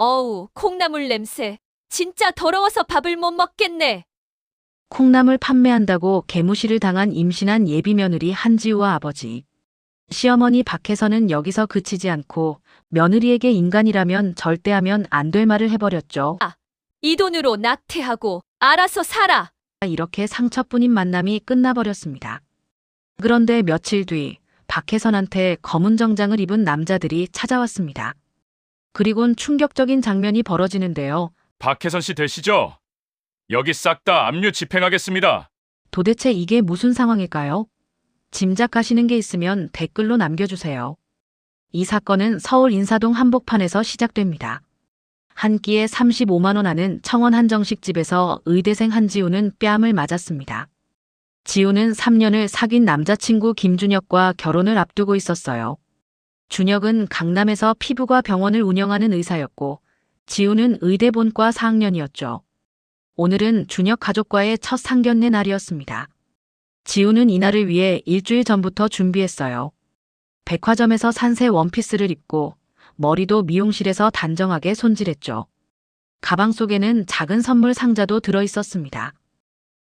어우, 콩나물 냄새. 진짜 더러워서 밥을 못 먹겠네. 콩나물 판매한다고 개무시를 당한 임신한 예비 며느리 한지우와 아버지. 시어머니 박혜선은 여기서 그치지 않고 며느리에게 인간이라면 절대 하면 안 될 말을 해버렸죠. 이 돈으로 낙태하고 알아서 살아. 이렇게 상처뿐인 만남이 끝나버렸습니다. 그런데 며칠 뒤 박혜선한테 검은 정장을 입은 남자들이 찾아왔습니다. 그리곤 충격적인 장면이 벌어지는데요. 박혜선 씨 되시죠? 여기 싹 다 압류 집행하겠습니다. 도대체 이게 무슨 상황일까요? 짐작하시는 게 있으면 댓글로 남겨주세요. 이 사건은 서울 인사동 한복판에서 시작됩니다. 한 끼에 35만 원 하는 청원 한정식집에서 의대생 한지우는 뺨을 맞았습니다. 지우는 3년을 사귄 남자친구 김준혁과 결혼을 앞두고 있었어요. 준혁은 강남에서 피부과 병원을 운영하는 의사였고 지우는 의대 본과 4학년이었죠. 오늘은 준혁 가족과의 첫 상견례 날이었습니다. 지우는 이날을 위해 일주일 전부터 준비했어요. 백화점에서 산 새 원피스를 입고 머리도 미용실에서 단정하게 손질했죠. 가방 속에는 작은 선물 상자도 들어 있었습니다.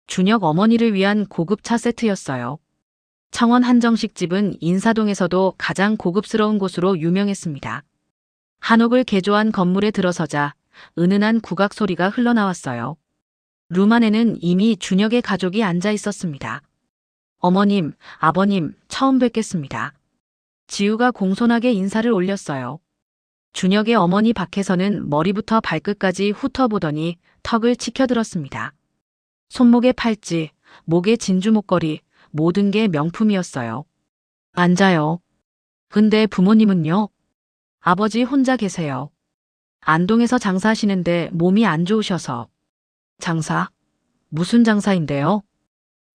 준혁 어머니를 위한 고급차 세트였어요. 청원 한정식집은 인사동에서도 가장 고급스러운 곳으로 유명했습니다. 한옥을 개조한 건물에 들어서자 은은한 국악 소리가 흘러나왔어요. 룸 안에는 이미 준혁의 가족이 앉아 있었습니다. 어머님, 아버님, 처음 뵙겠습니다. 지우가 공손하게 인사를 올렸어요. 준혁의 어머니 박혜선은 머리부터 발끝까지 훑어보더니 턱을 치켜들었습니다. 손목에 팔찌, 목에 진주 목걸이, 모든 게 명품이었어요. 앉아요. 근데 부모님은요? 아버지 혼자 계세요. 안동에서 장사하시는데 몸이 안 좋으셔서. 장사? 무슨 장사인데요?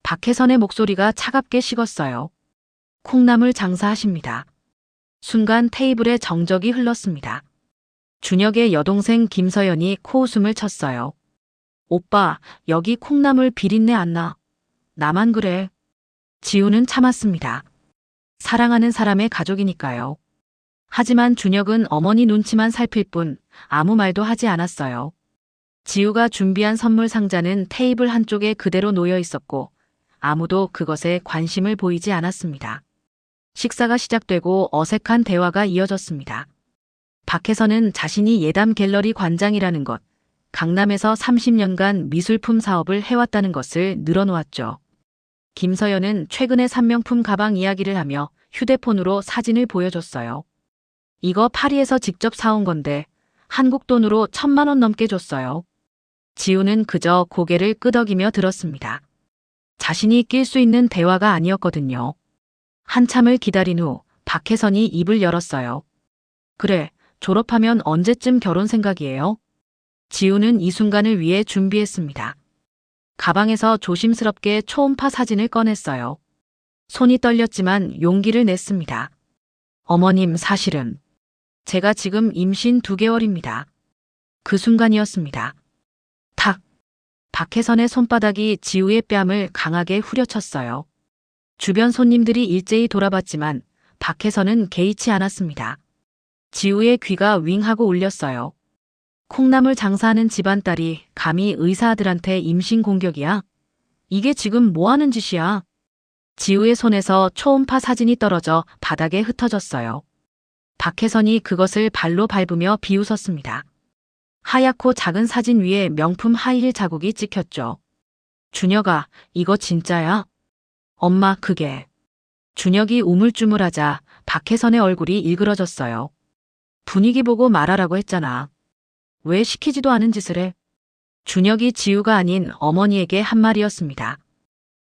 박혜선의 목소리가 차갑게 식었어요. 콩나물 장사하십니다. 순간 테이블에 정적이 흘렀습니다. 준혁의 여동생 김서연이 코웃음을 쳤어요. 오빠, 여기 콩나물 비린내 안 나. 나만 그래. 지우는 참았습니다. 사랑하는 사람의 가족이니까요. 하지만 준혁은 어머니 눈치만 살필 뿐 아무 말도 하지 않았어요. 지우가 준비한 선물 상자는 테이블 한쪽에 그대로 놓여 있었고 아무도 그것에 관심을 보이지 않았습니다. 식사가 시작되고 어색한 대화가 이어졌습니다. 박혜선은 자신이 예담 갤러리 관장이라는 것, 강남에서 30년간 미술품 사업을 해왔다는 것을 늘어놓았죠. 김서연은 최근에 산 명품 가방 이야기를 하며 휴대폰으로 사진을 보여줬어요. 이거 파리에서 직접 사온 건데 한국 돈으로 1,000만 원 넘게 줬어요. 지우는 그저 고개를 끄덕이며 들었습니다. 자신이 낄 수 있는 대화가 아니었거든요. 한참을 기다린 후 박혜선이 입을 열었어요. 그래, 졸업하면 언제쯤 결혼 생각이에요? 지우는 이 순간을 위해 준비했습니다. 가방에서 조심스럽게 초음파 사진을 꺼냈어요. 손이 떨렸지만 용기를 냈습니다. 어머님, 사실은 제가 지금 임신 2개월입니다. 그 순간이었습니다. 탁! 박혜선의 손바닥이 지우의 뺨을 강하게 후려쳤어요. 주변 손님들이 일제히 돌아봤지만 박혜선은 개의치 않았습니다. 지우의 귀가 윙하고 울렸어요. 콩나물 장사하는 집안딸이 감히 의사 아들한테 임신 공격이야? 이게 지금 뭐 하는 짓이야? 지우의 손에서 초음파 사진이 떨어져 바닥에 흩어졌어요. 박혜선이 그것을 발로 밟으며 비웃었습니다. 하얗고 작은 사진 위에 명품 하이힐 자국이 찍혔죠. 준혁아, 이거 진짜야? 엄마, 그게. 준혁이 우물쭈물하자 박혜선의 얼굴이 일그러졌어요. 분위기 보고 말하라고 했잖아. 왜 시키지도 않은 짓을 해? 준혁이 지우가 아닌 어머니에게 한 말이었습니다.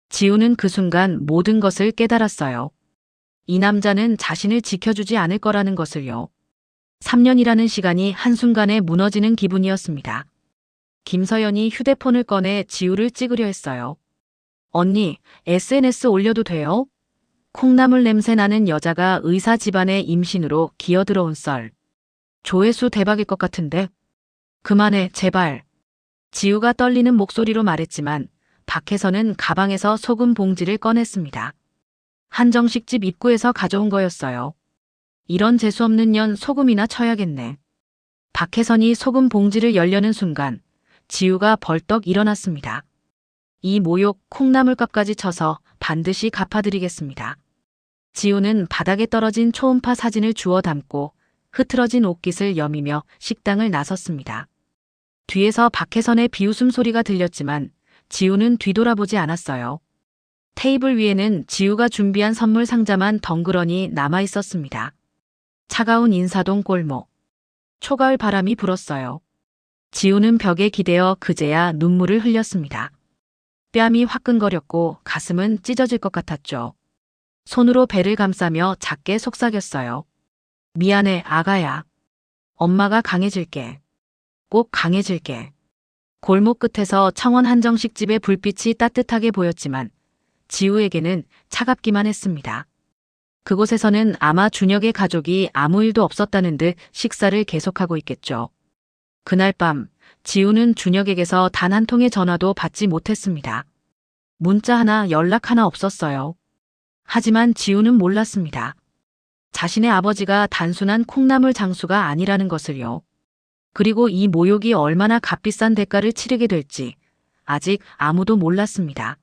지우는 그 순간 모든 것을 깨달았어요. 이 남자는 자신을 지켜주지 않을 거라는 것을요. 3년이라는 시간이 한순간에 무너지는 기분이었습니다. 김서연이 휴대폰을 꺼내 지우를 찍으려 했어요. 언니, SNS 올려도 돼요? 콩나물 냄새 나는 여자가 의사 집안의 임신으로 기어들어온 썰. 조회수 대박일 것 같은데? 그만해, 제발. 지우가 떨리는 목소리로 말했지만 박혜선은 가방에서 소금 봉지를 꺼냈습니다. 한정식집 입구에서 가져온 거였어요. 이런 재수없는 년 소금이나 쳐야겠네. 박혜선이 소금 봉지를 열려는 순간 지우가 벌떡 일어났습니다. 이 모욕 콩나물값까지 쳐서 반드시 갚아드리겠습니다. 지우는 바닥에 떨어진 초음파 사진을 주워 담고 흐트러진 옷깃을 여미며 식당을 나섰습니다. 뒤에서 박혜선의 비웃음 소리가 들렸지만 지우는 뒤돌아보지 않았어요. 테이블 위에는 지우가 준비한 선물 상자만 덩그러니 남아 있었습니다. 차가운 인사동 골목. 초가을 바람이 불었어요. 지우는 벽에 기대어 그제야 눈물을 흘렸습니다. 뺨이 화끈거렸고 가슴은 찢어질 것 같았죠. 손으로 배를 감싸며 작게 속삭였어요. 미안해, 아가야. 엄마가 강해질게. 꼭 강해질게. 골목 끝에서 청원 한정식집의 불빛이 따뜻하게 보였지만 지우에게는 차갑기만 했습니다. 그곳에서는 아마 준혁의 가족이 아무 일도 없었다는 듯 식사를 계속하고 있겠죠. 그날 밤 지우는 준혁에게서 단 한 통의 전화도 받지 못했습니다. 문자 하나, 연락 하나 없었어요. 하지만 지우는 몰랐습니다. 자신의 아버지가 단순한 콩나물 장수가 아니라는 것을요. 그리고 이 모욕이 얼마나 값비싼 대가를 치르게 될지 아직 아무도 몰랐습니다.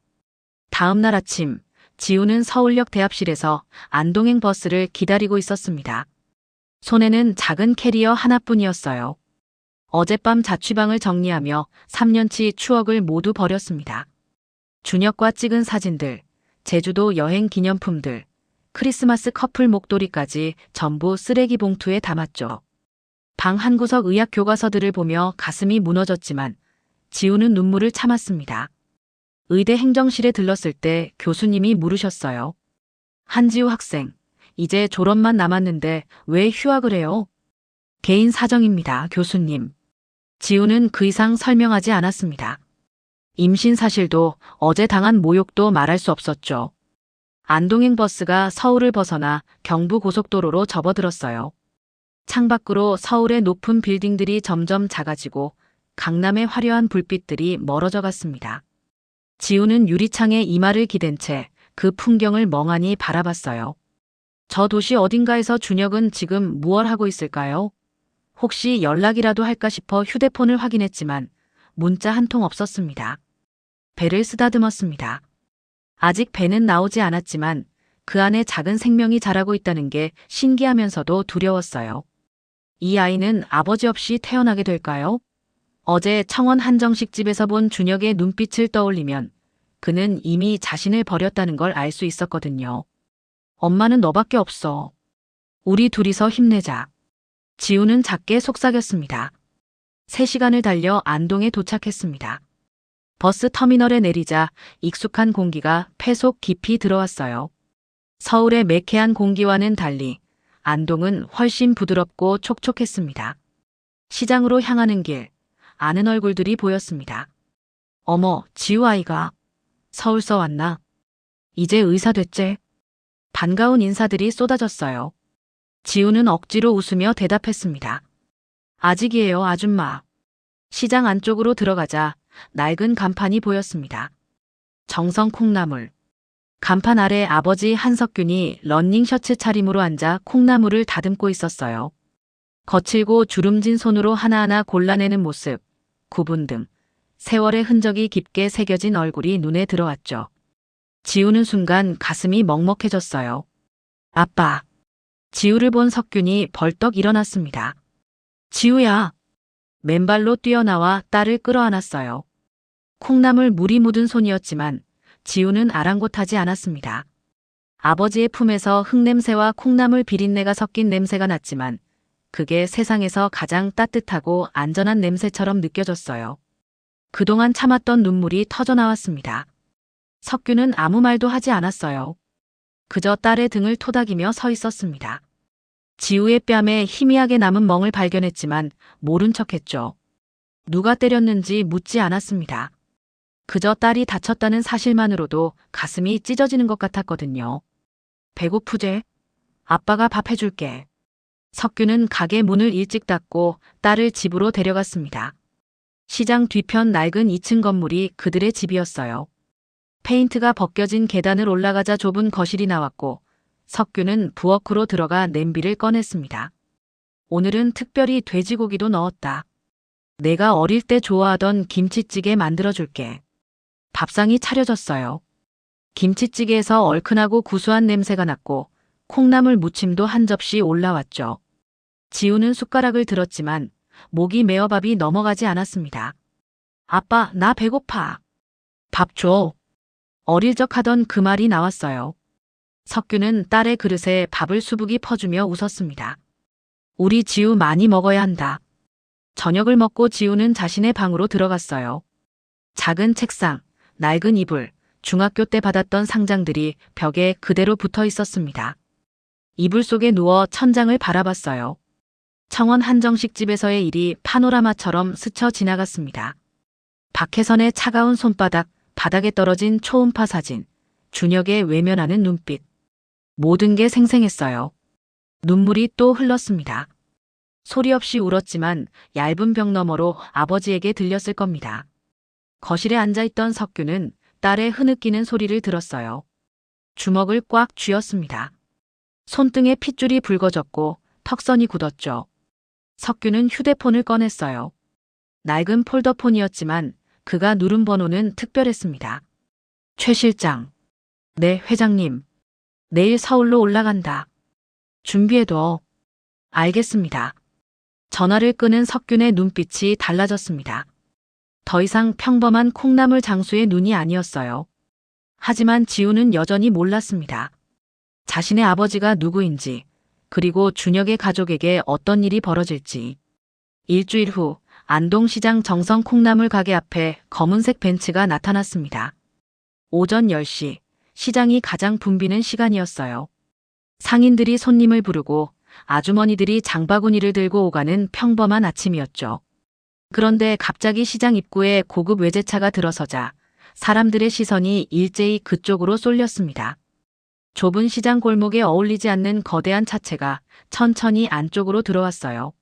다음 날 아침, 지우는 서울역 대합실에서 안동행 버스를 기다리고 있었습니다. 손에는 작은 캐리어 하나뿐이었어요. 어젯밤 자취방을 정리하며 3년치 추억을 모두 버렸습니다. 준혁과 찍은 사진들, 제주도 여행 기념품들, 크리스마스 커플 목도리까지 전부 쓰레기 봉투에 담았죠. 방 한구석 의학 교과서들을 보며 가슴이 무너졌지만 지우는 눈물을 참았습니다. 의대 행정실에 들렀을 때 교수님이 물으셨어요. 한지우 학생, 이제 졸업만 남았는데 왜 휴학을 해요? 개인 사정입니다, 교수님. 지우는 그 이상 설명하지 않았습니다. 임신 사실도 어제 당한 모욕도 말할 수 없었죠. 안동행 버스가 서울을 벗어나 경부 고속도로로 접어들었어요. 창밖으로 서울의 높은 빌딩들이 점점 작아지고 강남의 화려한 불빛들이 멀어져 갔습니다. 지우는 유리창에 이마를 기댄 채 그 풍경을 멍하니 바라봤어요. 저 도시 어딘가에서 준혁은 지금 무얼 하고 있을까요? 혹시 연락이라도 할까 싶어 휴대폰을 확인했지만 문자 한 통 없었습니다. 배를 쓰다듬었습니다. 아직 배는 나오지 않았지만 그 안에 작은 생명이 자라고 있다는 게 신기하면서도 두려웠어요. 이 아이는 아버지 없이 태어나게 될까요? 어제 청원 한정식집에서 본 준혁의 눈빛을 떠올리면 그는 이미 자신을 버렸다는 걸 알 수 있었거든요. 엄마는 너밖에 없어. 우리 둘이서 힘내자. 지우는 작게 속삭였습니다. 3시간을 달려 안동에 도착했습니다. 버스 터미널에 내리자 익숙한 공기가 폐 속 깊이 들어왔어요. 서울의 매캐한 공기와는 달리 안동은 훨씬 부드럽고 촉촉했습니다. 시장으로 향하는 길, 아는 얼굴들이 보였습니다. 어머, 지우 아이가 서울서 왔나? 이제 의사 됐제? 반가운 인사들이 쏟아졌어요. 지우는 억지로 웃으며 대답했습니다. 아직이에요, 아줌마. 시장 안쪽으로 들어가자 낡은 간판이 보였습니다. 정성 콩나물. 간판 아래 아버지 한석균이 러닝 셔츠 차림으로 앉아 콩나물을 다듬고 있었어요. 거칠고 주름진 손으로 하나하나 골라내는 모습, 구분 등 세월의 흔적이 깊게 새겨진 얼굴이 눈에 들어왔죠. 지우는 순간 가슴이 먹먹해졌어요. 아빠. 지우를 본 석균이 벌떡 일어났습니다. 지우야. 맨발로 뛰어나와 딸을 끌어안았어요. 콩나물 물이 묻은 손이었지만 지우는 아랑곳하지 않았습니다. 아버지의 품에서 흙냄새와 콩나물 비린내가 섞인 냄새가 났지만 그게 세상에서 가장 따뜻하고 안전한 냄새처럼 느껴졌어요. 그동안 참았던 눈물이 터져나왔습니다. 석규는 아무 말도 하지 않았어요. 그저 딸의 등을 토닥이며 서 있었습니다. 지우의 뺨에 희미하게 남은 멍을 발견했지만 모른 척했죠. 누가 때렸는지 묻지 않았습니다. 그저 딸이 다쳤다는 사실만으로도 가슴이 찢어지는 것 같았거든요. 배고프제? 아빠가 밥 해줄게. 석규는 가게 문을 일찍 닫고 딸을 집으로 데려갔습니다. 시장 뒤편 낡은 2층 건물이 그들의 집이었어요. 페인트가 벗겨진 계단을 올라가자 좁은 거실이 나왔고 석규는 부엌으로 들어가 냄비를 꺼냈습니다. 오늘은 특별히 돼지고기도 넣었다. 내가 어릴 때 좋아하던 김치찌개 만들어줄게. 밥상이 차려졌어요. 김치찌개에서 얼큰하고 구수한 냄새가 났고 콩나물 무침도 한 접시 올라왔죠. 지우는 숟가락을 들었지만 목이 메어 밥이 넘어가지 않았습니다. 아빠, 나 배고파. 밥 줘. 어릴 적 하던 그 말이 나왔어요. 석규는 딸의 그릇에 밥을 수북이 퍼주며 웃었습니다. 우리 지우 많이 먹어야 한다. 저녁을 먹고 지우는 자신의 방으로 들어갔어요. 작은 책상, 낡은 이불, 중학교 때 받았던 상장들이 벽에 그대로 붙어 있었습니다. 이불 속에 누워 천장을 바라봤어요. 청원 한정식 집에서의 일이 파노라마처럼 스쳐 지나갔습니다. 박혜선의 차가운 손바닥, 바닥에 떨어진 초음파 사진, 준혁의 외면하는 눈빛. 모든 게 생생했어요. 눈물이 또 흘렀습니다. 소리 없이 울었지만 얇은 벽 너머로 아버지에게 들렸을 겁니다. 거실에 앉아있던 석규는 딸의 흐느끼는 소리를 들었어요. 주먹을 꽉 쥐었습니다. 손등에 핏줄이 붉어졌고 턱선이 굳었죠. 석규는 휴대폰을 꺼냈어요. 낡은 폴더폰이었지만 그가 누른 번호는 특별했습니다. 최 실장. 네, 회장님. 내일 서울로 올라간다. 준비해둬. 알겠습니다. 전화를 끄는 석균의 눈빛이 달라졌습니다. 더 이상 평범한 콩나물 장수의 눈이 아니었어요. 하지만 지우는 여전히 몰랐습니다. 자신의 아버지가 누구인지, 그리고 준혁의 가족에게 어떤 일이 벌어질지. 일주일 후 안동시장 정성 콩나물 가게 앞에 검은색 벤츠가 나타났습니다. 오전 10시, 시장이 가장 붐비는 시간이었어요. 상인들이 손님을 부르고 아주머니들이 장바구니를 들고 오가는 평범한 아침이었죠. 그런데 갑자기 시장 입구에 고급 외제차가 들어서자 사람들의 시선이 일제히 그쪽으로 쏠렸습니다. 좁은 시장 골목에 어울리지 않는 거대한 차체가 천천히 안쪽으로 들어왔어요.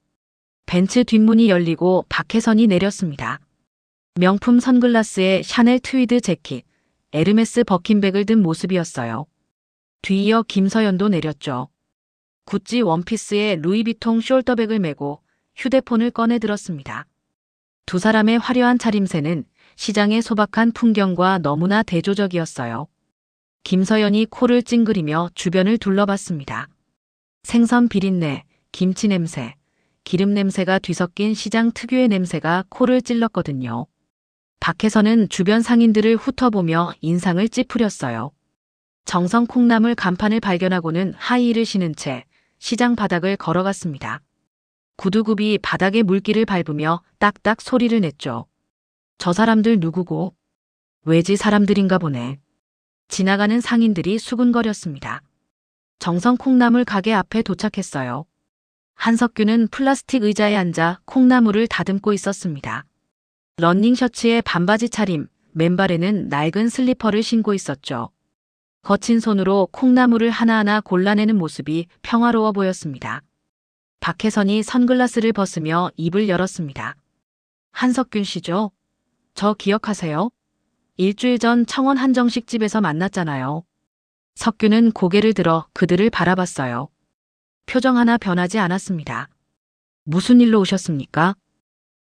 벤츠 뒷문이 열리고 박혜선이 내렸습니다. 명품 선글라스에 샤넬 트위드 재킷, 에르메스 버킨백을 든 모습이었어요. 뒤이어 김서연도 내렸죠. 구찌 원피스에 루이비통 숄더백을 메고 휴대폰을 꺼내 들었습니다. 두 사람의 화려한 차림새는 시장의 소박한 풍경과 너무나 대조적이었어요. 김서연이 코를 찡그리며 주변을 둘러봤습니다. 생선 비린내, 김치 냄새, 기름 냄새가 뒤섞인 시장 특유의 냄새가 코를 찔렀거든요. 박혜선은 주변 상인들을 훑어보며 인상을 찌푸렸어요. 정성 콩나물 간판을 발견하고는 하이힐을 신은 채 시장 바닥을 걸어갔습니다. 구두굽이 바닥에 물기를 밟으며 딱딱 소리를 냈죠. 저 사람들 누구고? 외지 사람들인가 보네. 지나가는 상인들이 수군거렸습니다. 정성 콩나물 가게 앞에 도착했어요. 한석규는 플라스틱 의자에 앉아 콩나물을 다듬고 있었습니다. 러닝 셔츠에 반바지 차림, 맨발에는 낡은 슬리퍼를 신고 있었죠. 거친 손으로 콩나물을 하나하나 골라내는 모습이 평화로워 보였습니다. 박혜선이 선글라스를 벗으며 입을 열었습니다. 한석균 씨죠? 저 기억하세요? 일주일 전 청원 한정식 집에서 만났잖아요. 석균은 고개를 들어 그들을 바라봤어요. 표정 하나 변하지 않았습니다. 무슨 일로 오셨습니까?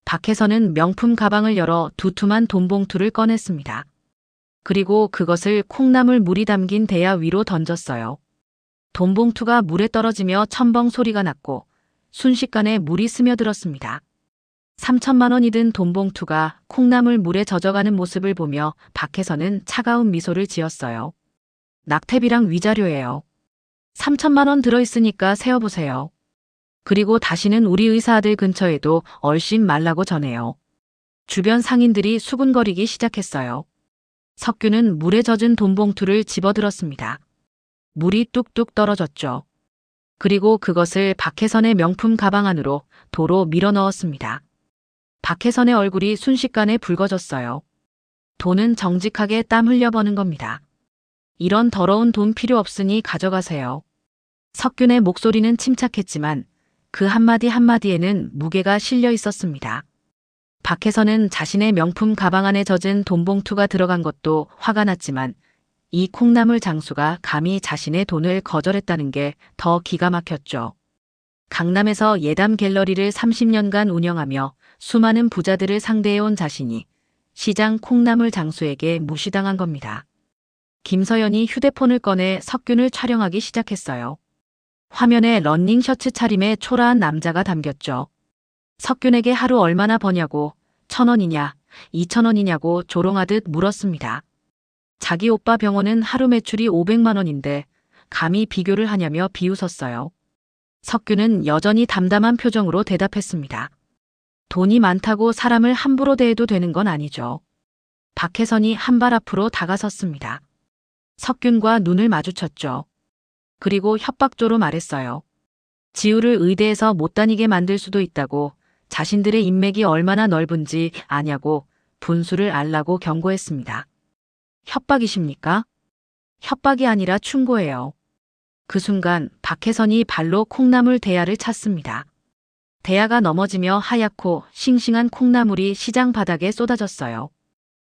박혜선은 명품 가방을 열어 두툼한 돈봉투를 꺼냈습니다. 그리고 그것을 콩나물 물이 담긴 대야 위로 던졌어요. 돈봉투가 물에 떨어지며 첨벙 소리가 났고 순식간에 물이 스며들었습니다. 3천만 원이 든 돈봉투가 콩나물 물에 젖어가는 모습을 보며 박혜선은 차가운 미소를 지었어요. 낙태비랑 위자료예요. 3천만 원 들어있으니까 세어보세요. 그리고 다시는 우리 의사 아들 근처에도 얼씬 말라고 전해요. 주변 상인들이 수군거리기 시작했어요. 석규는 물에 젖은 돈봉투를 집어들었습니다. 물이 뚝뚝 떨어졌죠. 그리고 그것을 박혜선의 명품 가방 안으로 도로 밀어 넣었습니다. 박혜선의 얼굴이 순식간에 붉어졌어요. 돈은 정직하게 땀 흘려 버는 겁니다. 이런 더러운 돈 필요 없으니 가져가세요. 석균의 목소리는 침착했지만 그 한마디 한마디에는 무게가 실려 있었습니다. 박혜선은 자신의 명품 가방 안에 젖은 돈봉투가 들어간 것도 화가 났지만 이 콩나물 장수가 감히 자신의 돈을 거절했다는 게 더 기가 막혔죠. 강남에서 예담 갤러리를 30년간 운영하며 수많은 부자들을 상대해온 자신이 시장 콩나물 장수에게 무시당한 겁니다. 김서연이 휴대폰을 꺼내 석균을 촬영하기 시작했어요. 화면에 러닝 셔츠 차림의 초라한 남자가 담겼죠. 석균에게 하루 얼마나 버냐고 1,000원이냐 2,000원이냐고 조롱하듯 물었습니다. 자기 오빠 병원은 하루 매출이 500만 원인데 감히 비교를 하냐며 비웃었어요. 석균은 여전히 담담한 표정으로 대답했습니다. 돈이 많다고 사람을 함부로 대해도 되는 건 아니죠. 박혜선이 한 발 앞으로 다가섰습니다. 석균과 눈을 마주쳤죠. 그리고 협박조로 말했어요. 지우를 의대에서 못 다니게 만들 수도 있다고, 자신들의 인맥이 얼마나 넓은지 아냐고 분수를 알라고 경고했습니다. 협박이십니까? 협박이 아니라 충고예요. 그 순간 박혜선이 발로 콩나물 대야를 찼습니다. 대야가 넘어지며 하얗고 싱싱한 콩나물이 시장 바닥에 쏟아졌어요.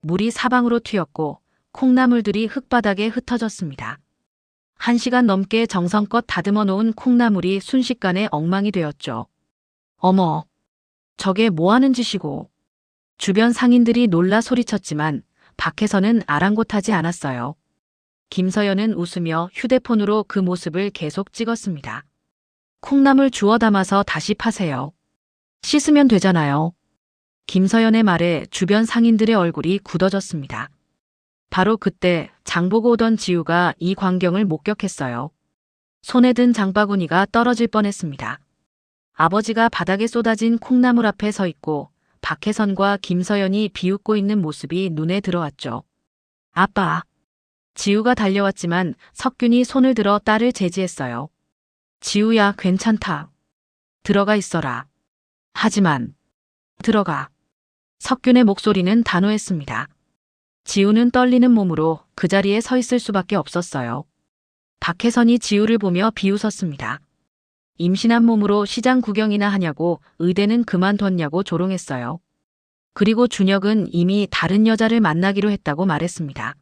물이 사방으로 튀었고 콩나물들이 흙바닥에 흩어졌습니다. 1시간 넘게 정성껏 다듬어 놓은 콩나물이 순식간에 엉망이 되었죠. 어머, 저게 뭐 하는 짓이고. 주변 상인들이 놀라 소리쳤지만 박혜선은 아랑곳하지 않았어요. 김서연은 웃으며 휴대폰으로 그 모습을 계속 찍었습니다. 콩나물 주워 담아서 다시 파세요. 씻으면 되잖아요. 김서연의 말에 주변 상인들의 얼굴이 굳어졌습니다. 바로 그때 장보고 오던 지우가 이 광경을 목격했어요. 손에 든 장바구니가 떨어질 뻔했습니다. 아버지가 바닥에 쏟아진 콩나물 앞에 서 있고 박혜선과 김서연이 비웃고 있는 모습이 눈에 들어왔죠. 아빠. 지우가 달려왔지만 석균이 손을 들어 딸을 제지했어요. 지우야, 괜찮다. 들어가 있어라. 하지만 들어가. 석균의 목소리는 단호했습니다. 지우는 떨리는 몸으로 그 자리에 서 있을 수밖에 없었어요. 박혜선이 지우를 보며 비웃었습니다. 임신한 몸으로 시장 구경이나 하냐고, 의대는 그만뒀냐고 조롱했어요. 그리고 준혁은 이미 다른 여자를 만나기로 했다고 말했습니다.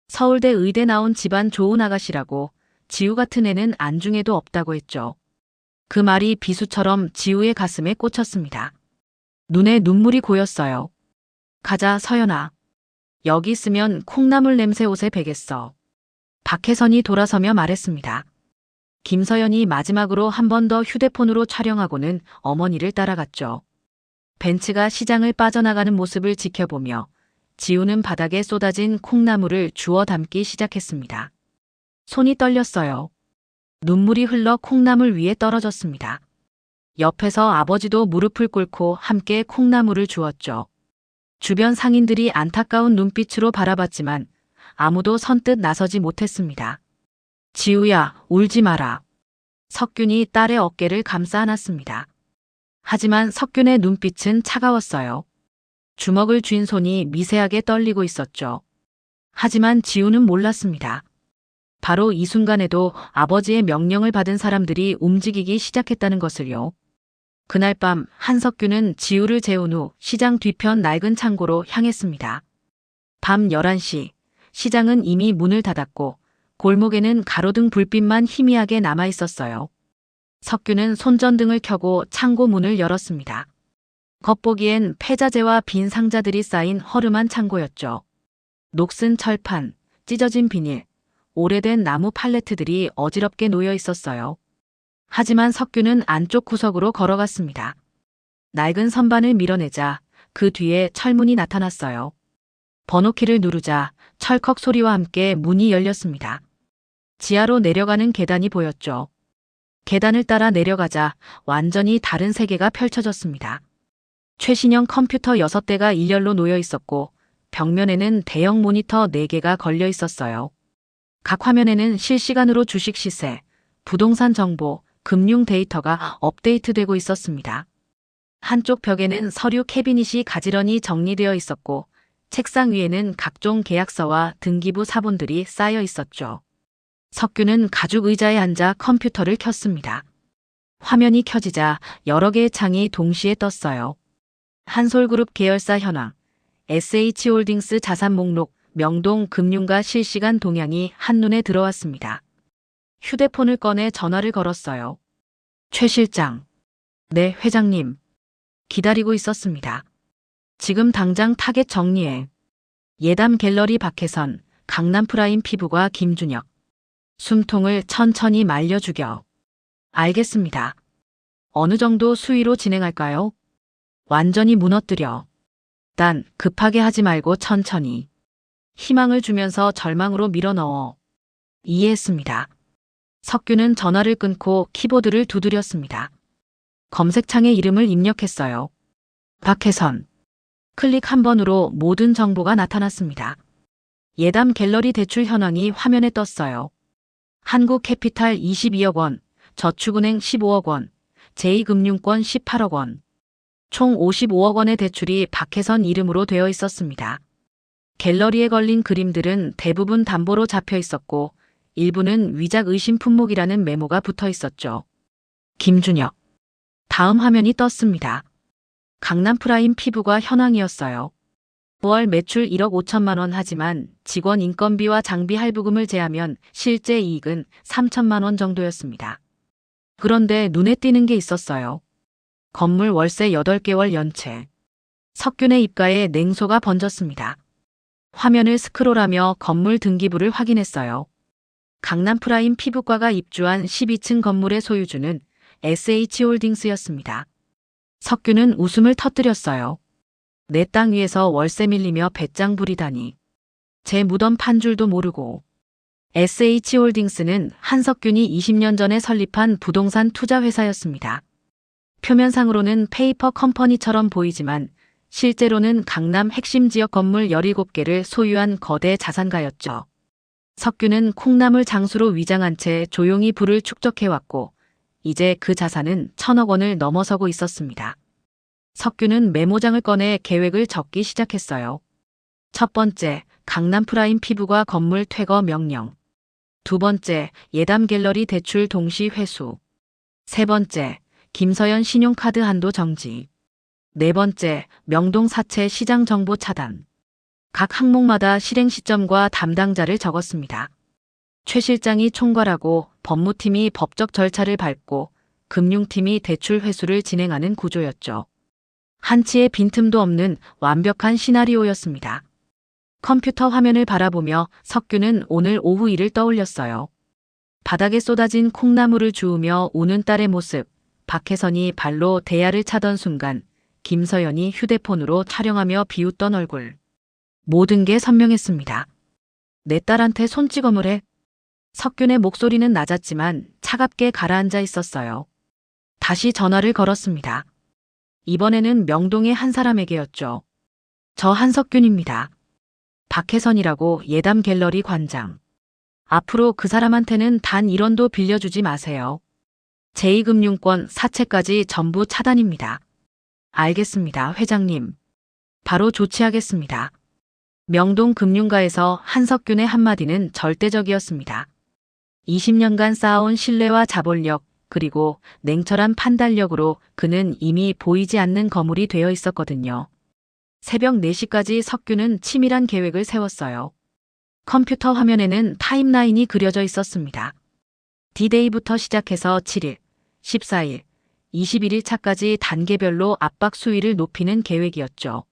서울대 의대 나온 집안 좋은 아가씨라고, 지우 같은 애는 안중에도 없다고 했죠. 그 말이 비수처럼 지우의 가슴에 꽂혔습니다. 눈에 눈물이 고였어요. 가자, 서연아. 여기 있으면 콩나물 냄새 옷에 배겠어. 박혜선이 돌아서며 말했습니다. 김서연이 마지막으로 한 번 더 휴대폰으로 촬영하고는 어머니를 따라갔죠. 벤츠가 시장을 빠져나가는 모습을 지켜보며 지우는 바닥에 쏟아진 콩나물을 주워 담기 시작했습니다. 손이 떨렸어요. 눈물이 흘러 콩나물 위에 떨어졌습니다. 옆에서 아버지도 무릎을 꿇고 함께 콩나물을 주웠죠. 주변 상인들이 안타까운 눈빛으로 바라봤지만 아무도 선뜻 나서지 못했습니다. 지우야, 울지 마라. 석균이 딸의 어깨를 감싸 안았습니다. 하지만 석균의 눈빛은 차가웠어요. 주먹을 쥔 손이 미세하게 떨리고 있었죠. 하지만 지우는 몰랐습니다. 바로 이 순간에도 아버지의 명령을 받은 사람들이 움직이기 시작했다는 것을요. 그날 밤 한석균은 지우를 재운 후 시장 뒤편 낡은 창고로 향했습니다. 밤 11시, 시장은 이미 문을 닫았고 골목에는 가로등 불빛만 희미하게 남아 있었어요. 석균은 손전등을 켜고 창고 문을 열었습니다. 겉보기엔 폐자재와 빈 상자들이 쌓인 허름한 창고였죠. 녹슨 철판, 찢어진 비닐, 오래된 나무 팔레트들이 어지럽게 놓여 있었어요. 하지만 석균은 안쪽 구석으로 걸어갔습니다. 낡은 선반을 밀어내자 그 뒤에 철문이 나타났어요. 번호키를 누르자 철컥 소리와 함께 문이 열렸습니다. 지하로 내려가는 계단이 보였죠. 계단을 따라 내려가자 완전히 다른 세계가 펼쳐졌습니다. 최신형 컴퓨터 6대가 일렬로 놓여 있었고 벽면에는 대형 모니터 4개가 걸려 있었어요. 각 화면에는 실시간으로 주식 시세, 부동산 정보, 금융 데이터가 업데이트되고 있었습니다. 한쪽 벽에는 서류 캐비닛이 가지런히 정리되어 있었고 책상 위에는 각종 계약서와 등기부 사본들이 쌓여 있었죠. 석균은 가죽 의자에 앉아 컴퓨터를 켰습니다. 화면이 켜지자 여러 개의 창이 동시에 떴어요. 한솔그룹 계열사 현황, SH홀딩스 자산 목록, 명동 금융가 실시간 동향이 한눈에 들어왔습니다. 휴대폰을 꺼내 전화를 걸었어요. 최 실장. 네, 회장님. 기다리고 있었습니다. 지금 당장 타겟 정리해. 예담 갤러리 박혜선, 강남 프라임 피부과 김준혁. 숨통을 천천히 말려 죽여. 알겠습니다. 어느 정도 수위로 진행할까요? 완전히 무너뜨려. 단, 급하게 하지 말고 천천히. 희망을 주면서 절망으로 밀어넣어. 이해했습니다. 석규는 전화를 끊고 키보드를 두드렸습니다. 검색창에 이름을 입력했어요. 박혜선. 클릭 한 번으로 모든 정보가 나타났습니다. 예담 갤러리 대출 현황이 화면에 떴어요. 한국캐피탈 22억 원, 저축은행 15억 원, 제2금융권 18억 원. 총 55억 원의 대출이 박혜선 이름으로 되어 있었습니다. 갤러리에 걸린 그림들은 대부분 담보로 잡혀 있었고 일부는 위작 의심 품목이라는 메모가 붙어 있었죠. 김준혁. 다음 화면이 떴습니다. 강남 프라임 피부과 현황이었어요. 9월 매출 1억 5천만 원 하지만 직원 인건비와 장비 할부금을 제하면 실제 이익은 3천만 원 정도였습니다. 그런데 눈에 띄는 게 있었어요. 건물 월세 8개월 연체. 석균의 입가에 냉소가 번졌습니다. 화면을 스크롤하며 건물 등기부를 확인했어요. 강남 프라임 피부과가 입주한 12층 건물의 소유주는 SH홀딩스였습니다. 석규는 웃음을 터뜨렸어요. 내 땅 위에서 월세 밀리며 배짱 부리다니. 제 무덤 판 줄도 모르고. SH홀딩스는 한석균이 20년 전에 설립한 부동산 투자 회사였습니다. 표면상으로는 페이퍼 컴퍼니처럼 보이지만 실제로는 강남 핵심 지역 건물 17개를 소유한 거대 자산가였죠. 석규는 콩나물 장수로 위장한 채 조용히 부를 축적해왔고 이제 그 자산은 1,000억 원을 넘어서고 있었습니다. 석규는 메모장을 꺼내 계획을 적기 시작했어요. 첫 번째, 강남 프라임 피부과 건물 퇴거 명령. 두 번째, 예담 갤러리 대출 동시 회수. 세 번째, 김서연 신용카드 한도 정지. 네 번째, 명동 사채 시장 정보 차단. 각 항목마다 실행 시점과 담당자를 적었습니다. 최 실장이 총괄하고 법무팀이 법적 절차를 밟고 금융팀이 대출 회수를 진행하는 구조였죠. 한치의 빈틈도 없는 완벽한 시나리오였습니다. 컴퓨터 화면을 바라보며 석규는 오늘 오후 일을 떠올렸어요. 바닥에 쏟아진 콩나물을 주우며 우는 딸의 모습, 박혜선이 발로 대야를 차던 순간 김서연이 휴대폰으로 촬영하며 비웃던 얼굴. 모든 게 선명했습니다. 내 딸한테 손찌검을 해. 석균의 목소리는 낮았지만 차갑게 가라앉아 있었어요. 다시 전화를 걸었습니다. 이번에는 명동의 한 사람에게였죠. 저 한석균입니다. 박혜선이라고 예담 갤러리 관장. 앞으로 그 사람한테는 단 1원도 빌려주지 마세요. 제2금융권 사채까지 전부 차단입니다. 알겠습니다, 회장님. 바로 조치하겠습니다. 명동 금융가에서 한석균의 한마디는 절대적이었습니다. 20년간 쌓아온 신뢰와 자본력, 그리고 냉철한 판단력으로 그는 이미 보이지 않는 거물이 되어 있었거든요. 새벽 4시까지 석규는 치밀한 계획을 세웠어요. 컴퓨터 화면에는 타임라인이 그려져 있었습니다. D-Day부터 시작해서 7일, 14일, 21일 차까지 단계별로 압박 수위를 높이는 계획이었죠.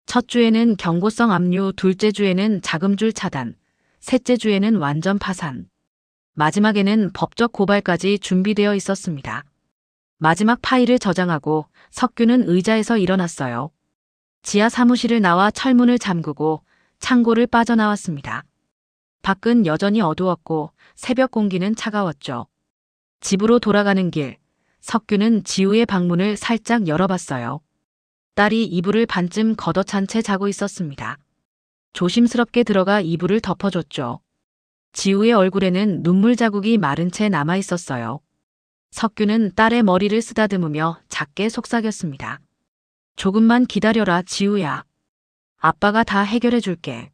첫 주에는 경고성 압류, 둘째 주에는 자금줄 차단, 셋째 주에는 완전 파산. 마지막에는 법적 고발까지 준비되어 있었습니다. 마지막 파일을 저장하고 석규는 의자에서 일어났어요. 지하 사무실을 나와 철문을 잠그고 창고를 빠져나왔습니다. 밖은 여전히 어두웠고 새벽 공기는 차가웠죠. 집으로 돌아가는 길, 석규는 지우의 방문을 살짝 열어봤어요. 딸이 이불을 반쯤 걷어찬 채 자고 있었습니다. 조심스럽게 들어가 이불을 덮어줬죠. 지우의 얼굴에는 눈물 자국이 마른 채 남아 있었어요. 석규는 딸의 머리를 쓰다듬으며 작게 속삭였습니다. 조금만 기다려라, 지우야. 아빠가 다 해결해 줄게.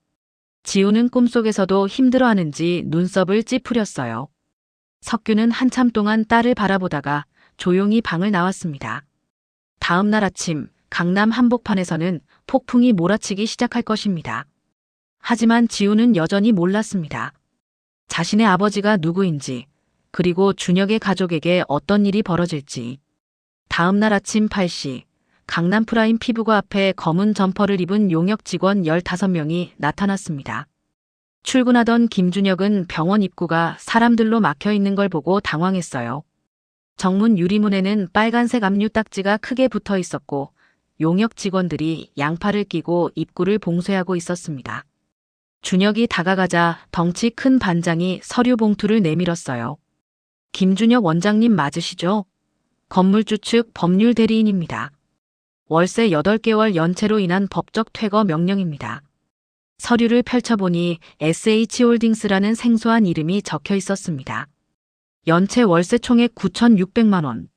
지우는 꿈속에서도 힘들어하는지 눈썹을 찌푸렸어요. 석규는 한참 동안 딸을 바라보다가 조용히 방을 나왔습니다. 다음 날 아침 강남 한복판에서는 폭풍이 몰아치기 시작할 것입니다. 하지만 지우는 여전히 몰랐습니다. 자신의 아버지가 누구인지, 그리고 준혁의 가족에게 어떤 일이 벌어질지. 다음 날 아침 8시, 강남 프라임 피부과 앞에 검은 점퍼를 입은 용역 직원 15명이 나타났습니다. 출근하던 김준혁은 병원 입구가 사람들로 막혀 있는 걸 보고 당황했어요. 정문 유리문에는 빨간색 압류 딱지가 크게 붙어 있었고 용역 직원들이 양팔을 끼고 입구를 봉쇄하고 있었습니다. 준혁이 다가가자 덩치 큰 반장이 서류 봉투를 내밀었어요. 김준혁 원장님 맞으시죠? 건물주 측 법률 대리인입니다. 월세 8개월 연체로 인한 법적 퇴거 명령입니다. 서류를 펼쳐보니 SH홀딩스라는 생소한 이름이 적혀 있었습니다. 연체 월세 총액 9,600만 원.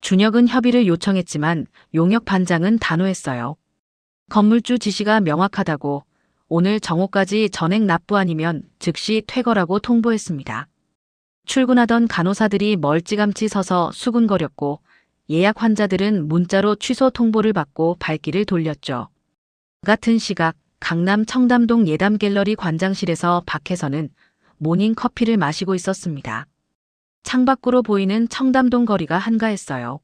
준혁은 협의를 요청했지만 용역 반장은 단호했어요. 건물주 지시가 명확하다고 오늘 정오까지 전액 납부 아니면 즉시 퇴거라고 통보했습니다. 출근하던 간호사들이 멀찌감치 서서 수군거렸고 예약 환자들은 문자로 취소 통보를 받고 발길을 돌렸죠. 같은 시각 강남 청담동 예담갤러리 관장실에서 박혜선은 모닝커피를 마시고 있었습니다. 창밖으로 보이는 청담동 거리가 한가했어요.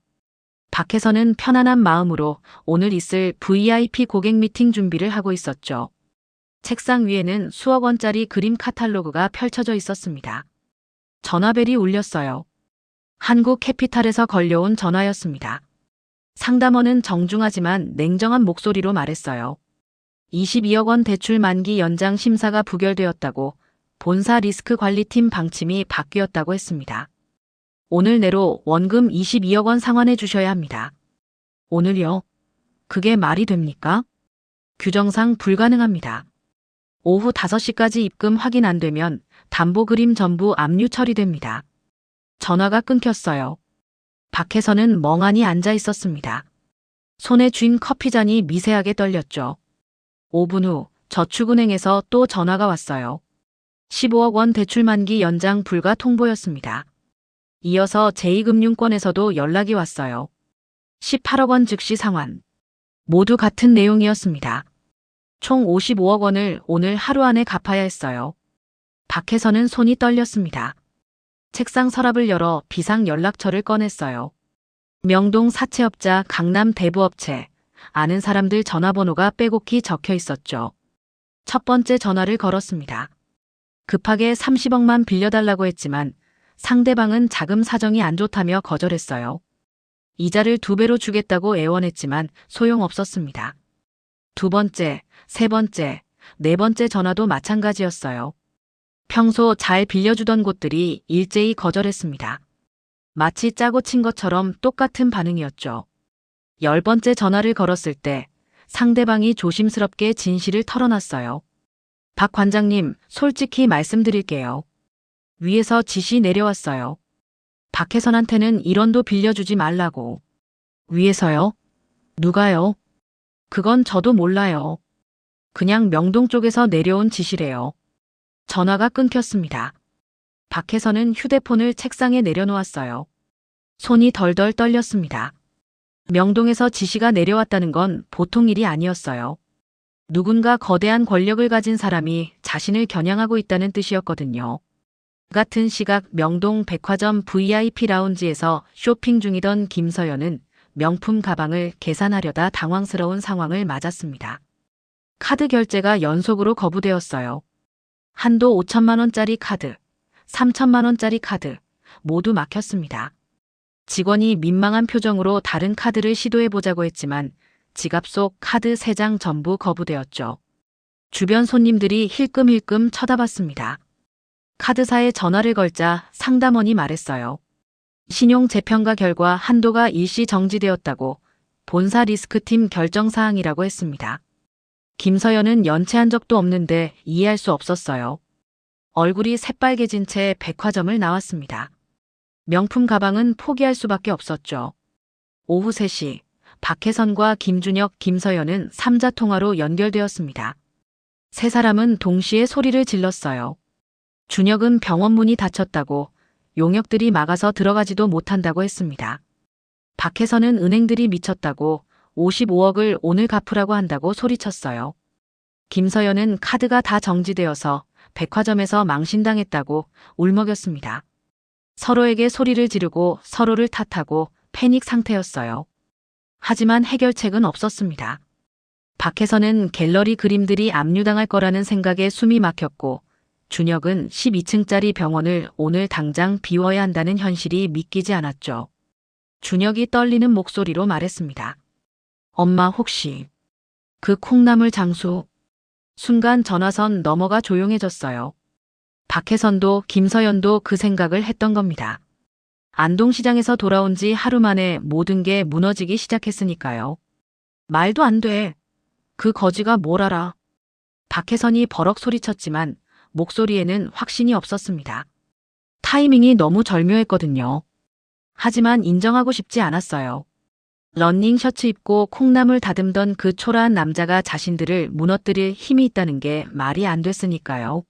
박혜선은 편안한 마음으로 오늘 있을 VIP 고객 미팅 준비를 하고 있었죠. 책상 위에는 수억 원짜리 그림 카탈로그가 펼쳐져 있었습니다. 전화벨이 울렸어요. 한국캐피탈에서 걸려온 전화였습니다. 상담원은 정중하지만 냉정한 목소리로 말했어요. 22억 원 대출 만기 연장 심사가 부결되었다고 본사 리스크 관리팀 방침이 바뀌었다고 했습니다. 오늘 내로 원금 22억 원 상환해 주셔야 합니다. 오늘요? 그게 말이 됩니까? 규정상 불가능합니다. 오후 5시까지 입금 확인 안 되면 담보 그림 전부 압류 처리됩니다. 전화가 끊겼어요. 박혜선은 멍하니 앉아 있었습니다. 손에 쥔 커피잔이 미세하게 떨렸죠. 5분 후 저축은행에서 또 전화가 왔어요. 15억 원 대출 만기 연장 불가 통보였습니다. 이어서 제2금융권에서도 연락이 왔어요. 18억 원 즉시 상환. 모두 같은 내용이었습니다. 총 55억 원을 오늘 하루 안에 갚아야 했어요. 박혜선은 손이 떨렸습니다. 책상 서랍을 열어 비상 연락처를 꺼냈어요. 명동 사채업자 강남 대부업체. 아는 사람들 전화번호가 빼곡히 적혀 있었죠. 첫 번째 전화를 걸었습니다. 급하게 30억만 빌려달라고 했지만 상대방은 자금 사정이 안 좋다며 거절했어요. 이자를 2배로 주겠다고 애원했지만 소용없었습니다. 두 번째, 세 번째, 네 번째 전화도 마찬가지였어요. 평소 잘 빌려주던 곳들이 일제히 거절했습니다. 마치 짜고 친 것처럼 똑같은 반응이었죠. 10번째 전화를 걸었을 때 상대방이 조심스럽게 진실을 털어놨어요. 박 관장님, 솔직히 말씀드릴게요. 위에서 지시 내려왔어요. 박혜선한테는 1원도 빌려주지 말라고. 위에서요? 누가요? 그건 저도 몰라요. 그냥 명동 쪽에서 내려온 지시래요. 전화가 끊겼습니다. 박혜선은 휴대폰을 책상에 내려놓았어요. 손이 덜덜 떨렸습니다. 명동에서 지시가 내려왔다는 건 보통 일이 아니었어요. 누군가 거대한 권력을 가진 사람이 자신을 겨냥하고 있다는 뜻이었거든요. 같은 시각 명동 백화점 VIP 라운지에서 쇼핑 중이던 김서연은 명품 가방을 계산하려다 당황스러운 상황을 맞았습니다. 카드 결제가 연속으로 거부되었어요. 한도 5천만 원짜리 카드, 3천만 원짜리 카드 모두 막혔습니다. 직원이 민망한 표정으로 다른 카드를 시도해보자고 했지만 지갑 속 카드 3장 전부 거부되었죠. 주변 손님들이 힐끔힐끔 쳐다봤습니다. 카드사에 전화를 걸자 상담원이 말했어요. 신용 재평가 결과 한도가 일시 정지되었다고 본사 리스크팀 결정사항이라고 했습니다. 김서연은 연체한 적도 없는데 이해할 수 없었어요. 얼굴이 새빨개진 채 백화점을 나왔습니다. 명품 가방은 포기할 수밖에 없었죠. 오후 3시 박혜선과 김준혁, 김서연은 3자 통화로 연결되었습니다. 세 사람은 동시에 소리를 질렀어요. 준혁은 병원 문이 닫혔다고, 용역들이 막아서 들어가지도 못한다고 했습니다. 박혜선은 은행들이 미쳤다고 55억을 오늘 갚으라고 한다고 소리쳤어요. 김서연은 카드가 다 정지되어서 백화점에서 망신당했다고 울먹였습니다. 서로에게 소리를 지르고 서로를 탓하고 패닉 상태였어요. 하지만 해결책은 없었습니다. 밖에서는 갤러리 그림들이 압류당할 거라는 생각에 숨이 막혔고 준혁은 12층짜리 병원을 오늘 당장 비워야 한다는 현실이 믿기지 않았죠. 준혁이 떨리는 목소리로 말했습니다. 엄마 혹시 그 콩나물 장수. 순간 전화선 너머가 조용해졌어요. 박혜선도 김서연도 그 생각을 했던 겁니다. 안동시장에서 돌아온 지 하루 만에 모든 게 무너지기 시작했으니까요. 말도 안 돼. 그 거지가 뭘 알아. 박혜선이 버럭 소리쳤지만 목소리에는 확신이 없었습니다. 타이밍이 너무 절묘했거든요. 하지만 인정하고 싶지 않았어요. 러닝 셔츠 입고 콩나물 다듬던 그 초라한 남자가 자신들을 무너뜨릴 힘이 있다는 게 말이 안 됐으니까요.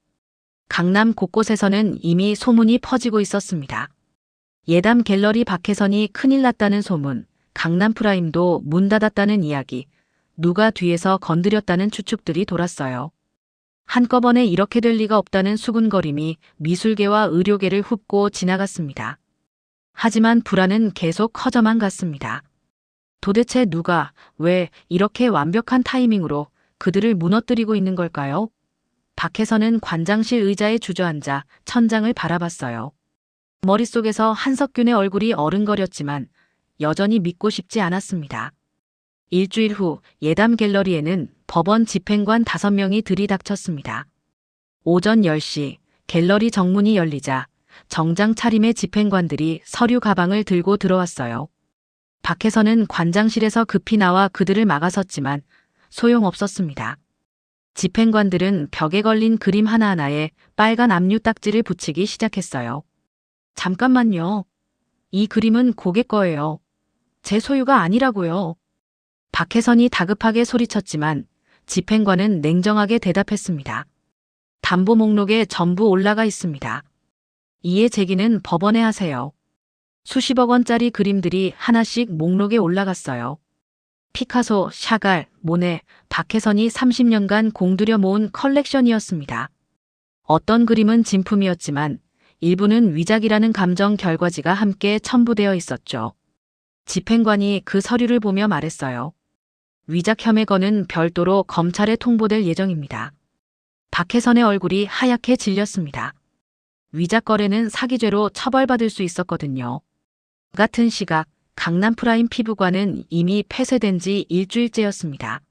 강남 곳곳에서는 이미 소문이 퍼지고 있었습니다. 예담 갤러리 박혜선이 큰일 났다는 소문, 강남 프라임도 문 닫았다는 이야기, 누가 뒤에서 건드렸다는 추측들이 돌았어요. 한꺼번에 이렇게 될 리가 없다는 수군거림이 미술계와 의료계를 훑고 지나갔습니다. 하지만 불안은 계속 커져만 갔습니다. 도대체 누가, 왜 이렇게 완벽한 타이밍으로 그들을 무너뜨리고 있는 걸까요? 박혜선은 관장실 의자에 주저앉아 천장을 바라봤어요. 머릿속에서 한석균의 얼굴이 어른거렸지만 여전히 믿고 싶지 않았습니다. 일주일 후 예담 갤러리에는 법원 집행관 5명이 들이닥쳤습니다. 오전 10시 갤러리 정문이 열리자 정장 차림의 집행관들이 서류 가방을 들고 들어왔어요. 박혜선은 관장실에서 급히 나와 그들을 막아섰지만 소용없었습니다. 집행관들은 벽에 걸린 그림 하나하나에 빨간 압류 딱지를 붙이기 시작했어요. 잠깐만요. 이 그림은 고객 거예요. 제 소유가 아니라고요. 박혜선이 다급하게 소리쳤지만 집행관은 냉정하게 대답했습니다. 담보 목록에 전부 올라가 있습니다. 이해 제기는 법원에 하세요. 수십억 원짜리 그림들이 하나씩 목록에 올라갔어요. 피카소, 샤갈, 모네, 박혜선이 30년간 공들여 모은 컬렉션이었습니다. 어떤 그림은 진품이었지만 일부는 위작이라는 감정 결과지가 함께 첨부되어 있었죠. 집행관이 그 서류를 보며 말했어요. 위작 혐의 건은 별도로 검찰에 통보될 예정입니다. 박혜선의 얼굴이 하얗게 질렸습니다. 위작 거래는 사기죄로 처벌받을 수 있었거든요. 같은 시각 강남 프라임 피부관은 이미 폐쇄된 지 일주일째였습니다.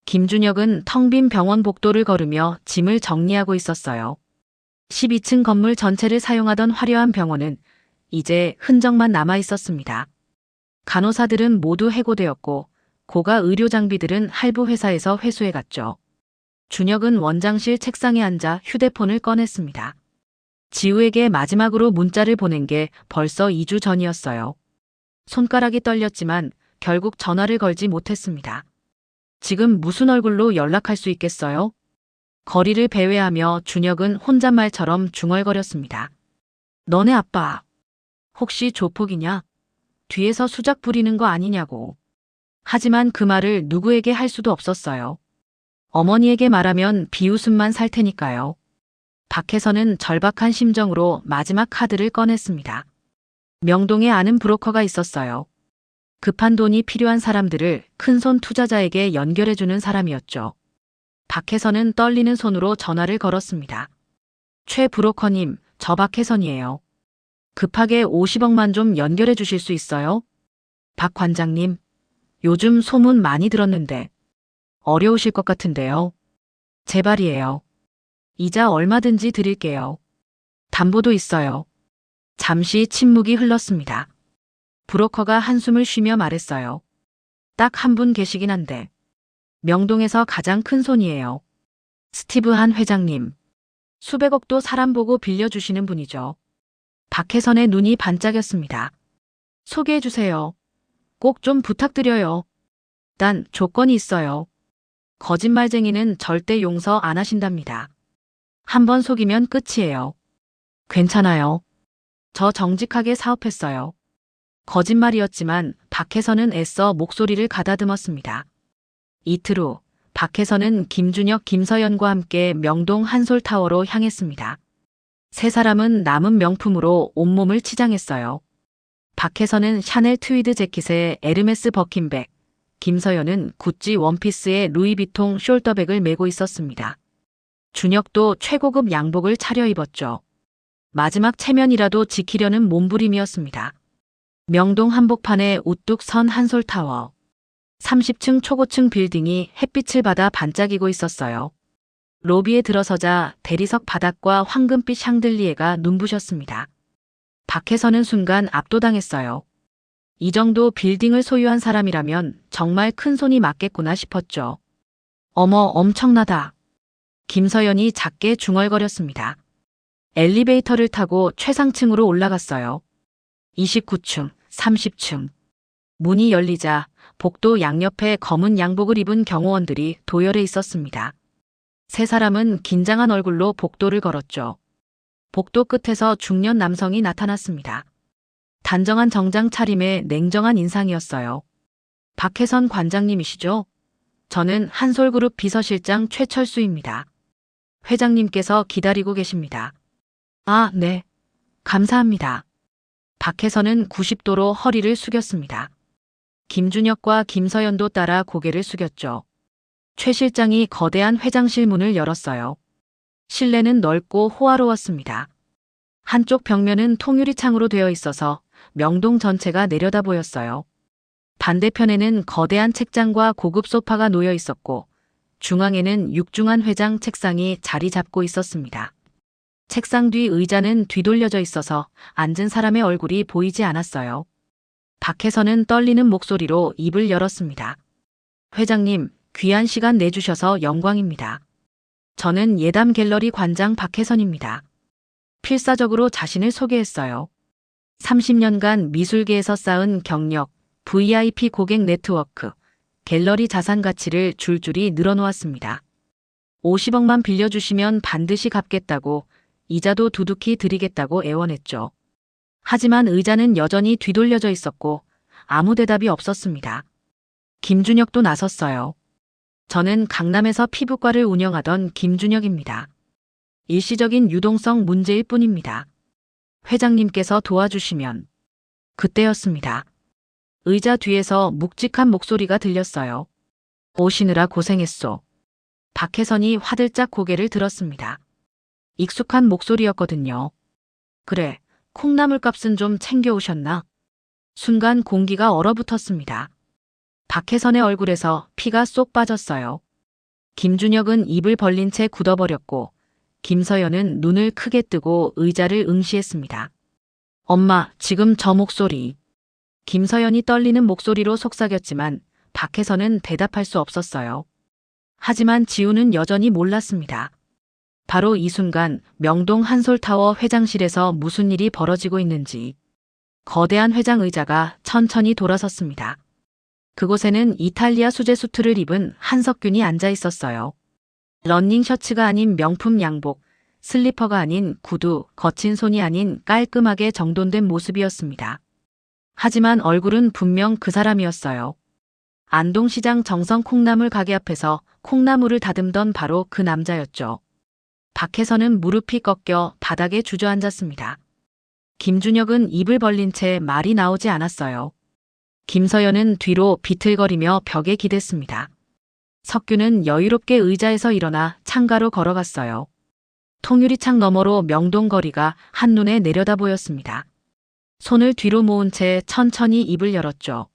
김준혁은 텅 빈 병원 복도를 걸으며 짐을 정리하고 있었어요. 12층 건물 전체를 사용하던 화려한 병원은 이제 흔적만 남아 있었습니다. 간호사들은 모두 해고되었고 고가 의료 장비들은 할부 회사에서 회수해 갔죠. 준혁은 원장실 책상에 앉아 휴대폰을 꺼냈습니다. 지우에게 마지막으로 문자를 보낸 게 벌써 2주 전이었어요. 손가락이 떨렸지만 결국 전화를 걸지 못했습니다. 지금 무슨 얼굴로 연락할 수 있겠어요? 거리를 배회하며 준혁은 혼잣말처럼 중얼거렸습니다. 너네 아빠 혹시 조폭이냐? 뒤에서 수작 부리는 거 아니냐고. 하지만 그 말을 누구에게 할 수도 없었어요. 어머니에게 말하면 비웃음만 살 테니까요. 박혜선은 절박한 심정으로 마지막 카드를 꺼냈습니다. 명동에 아는 브로커가 있었어요. 급한 돈이 필요한 사람들을 큰손 투자자에게 연결해주는 사람이었죠. 박혜선은 떨리는 손으로 전화를 걸었습니다. 최 브로커님, 저 박혜선이에요. 급하게 50억만 좀 연결해 주실 수 있어요? 박 관장님, 요즘 소문 많이 들었는데 어려우실 것 같은데요. 제발이에요. 이자 얼마든지 드릴게요. 담보도 있어요. 잠시 침묵이 흘렀습니다. 브로커가 한숨을 쉬며 말했어요. 딱 한 분 계시긴 한데 명동에서 가장 큰 손이에요. 스티브 한 회장님. 수백억도 사람 보고 빌려주시는 분이죠. 박혜선의 눈이 반짝였습니다. 소개해 주세요. 꼭 좀 부탁드려요. 단 조건이 있어요. 거짓말쟁이는 절대 용서 안 하신답니다. 한 번 속이면 끝이에요. 괜찮아요. 저 정직하게 사업했어요. 거짓말이었지만 박혜선은 애써 목소리를 가다듬었습니다. 이틀 후 박혜선은 김준혁, 김서연과 함께 명동 한솔타워로 향했습니다. 세 사람은 남은 명품으로 온몸을 치장했어요. 박혜선은 샤넬 트위드 재킷에 에르메스 버킨백, 김서연은 구찌 원피스에 루이비통 숄더백을 메고 있었습니다. 준혁도 최고급 양복을 차려입었죠. 마지막 체면이라도 지키려는 몸부림이었습니다. 명동 한복판에 우뚝 선 한솔타워. 30층 초고층 빌딩이 햇빛을 받아 반짝이고 있었어요. 로비에 들어서자 대리석 바닥과 황금빛 샹들리에가 눈부셨습니다. 박혜선은 순간 압도당했어요. 이 정도 빌딩을 소유한 사람이라면 정말 큰 손이 맞겠구나 싶었죠. 어머, 엄청나다. 김서연이 작게 중얼거렸습니다. 엘리베이터를 타고 최상층으로 올라갔어요. 29층, 30층. 문이 열리자 복도 양옆에 검은 양복을 입은 경호원들이 도열해 있었습니다. 세 사람은 긴장한 얼굴로 복도를 걸었죠. 복도 끝에서 중년 남성이 나타났습니다. 단정한 정장 차림에 냉정한 인상이었어요. 박혜선 관장님이시죠? 저는 한솔그룹 비서실장 최철수입니다. 회장님께서 기다리고 계십니다. 아, 네. 감사합니다. 박혜선은 90도로 허리를 숙였습니다. 김준혁과 김서연도 따라 고개를 숙였죠. 최 실장이 거대한 회장실 문을 열었어요. 실내는 넓고 호화로웠습니다. 한쪽 벽면은 통유리창으로 되어 있어서 명동 전체가 내려다 보였어요. 반대편에는 거대한 책장과 고급 소파가 놓여 있었고 중앙에는 육중한 회장 책상이 자리 잡고 있었습니다. 책상 뒤 의자는 뒤돌려져 있어서 앉은 사람의 얼굴이 보이지 않았어요. 박혜선은 떨리는 목소리로 입을 열었습니다. 회장님, 귀한 시간 내주셔서 영광입니다. 저는 예담 갤러리 관장 박혜선입니다. 필사적으로 자신을 소개했어요. 30년간 미술계에서 쌓은 경력, VIP 고객 네트워크, 갤러리 자산 가치를 줄줄이 늘어놓았습니다. 50억만 빌려주시면 반드시 갚겠다고, 이자도 두둑히 드리겠다고 애원했죠. 하지만 의자는 여전히 뒤돌려져 있었고 아무 대답이 없었습니다. 김준혁도 나섰어요. 저는 강남에서 피부과를 운영하던 김준혁입니다. 일시적인 유동성 문제일 뿐입니다. 회장님께서 도와주시면. 그때였습니다. 의자 뒤에서 묵직한 목소리가 들렸어요. 오시느라 고생했소. 박혜선이 화들짝 고개를 들었습니다. 익숙한 목소리였거든요. 그래, 콩나물 값은 좀 챙겨오셨나? 순간 공기가 얼어붙었습니다. 박혜선의 얼굴에서 피가 쏙 빠졌어요. 김준혁은 입을 벌린 채 굳어버렸고 김서연은 눈을 크게 뜨고 의자를 응시했습니다. 엄마, 지금 저 목소리. 김서연이 떨리는 목소리로 속삭였지만 박혜선은 대답할 수 없었어요. 하지만 지우는 여전히 몰랐습니다. 바로 이 순간 명동 한솔타워 회장실에서 무슨 일이 벌어지고 있는지 거대한 회장 의자가 천천히 돌아섰습니다. 그곳에는 이탈리아 수제 수트를 입은 한석균이 앉아 있었어요. 러닝 셔츠가 아닌 명품 양복, 슬리퍼가 아닌 구두, 거친 손이 아닌 깔끔하게 정돈된 모습이었습니다. 하지만 얼굴은 분명 그 사람이었어요. 안동시장 정성 콩나물 가게 앞에서 콩나물을 다듬던 바로 그 남자였죠. 박혜선은 무릎이 꺾여 바닥에 주저앉았습니다. 김준혁은 입을 벌린 채 말이 나오지 않았어요. 김서연은 뒤로 비틀거리며 벽에 기댔습니다. 석규는 여유롭게 의자에서 일어나 창가로 걸어갔어요. 통유리창 너머로 명동 거리가 한눈에 내려다 보였습니다. 손을 뒤로 모은 채 천천히 입을 열었죠.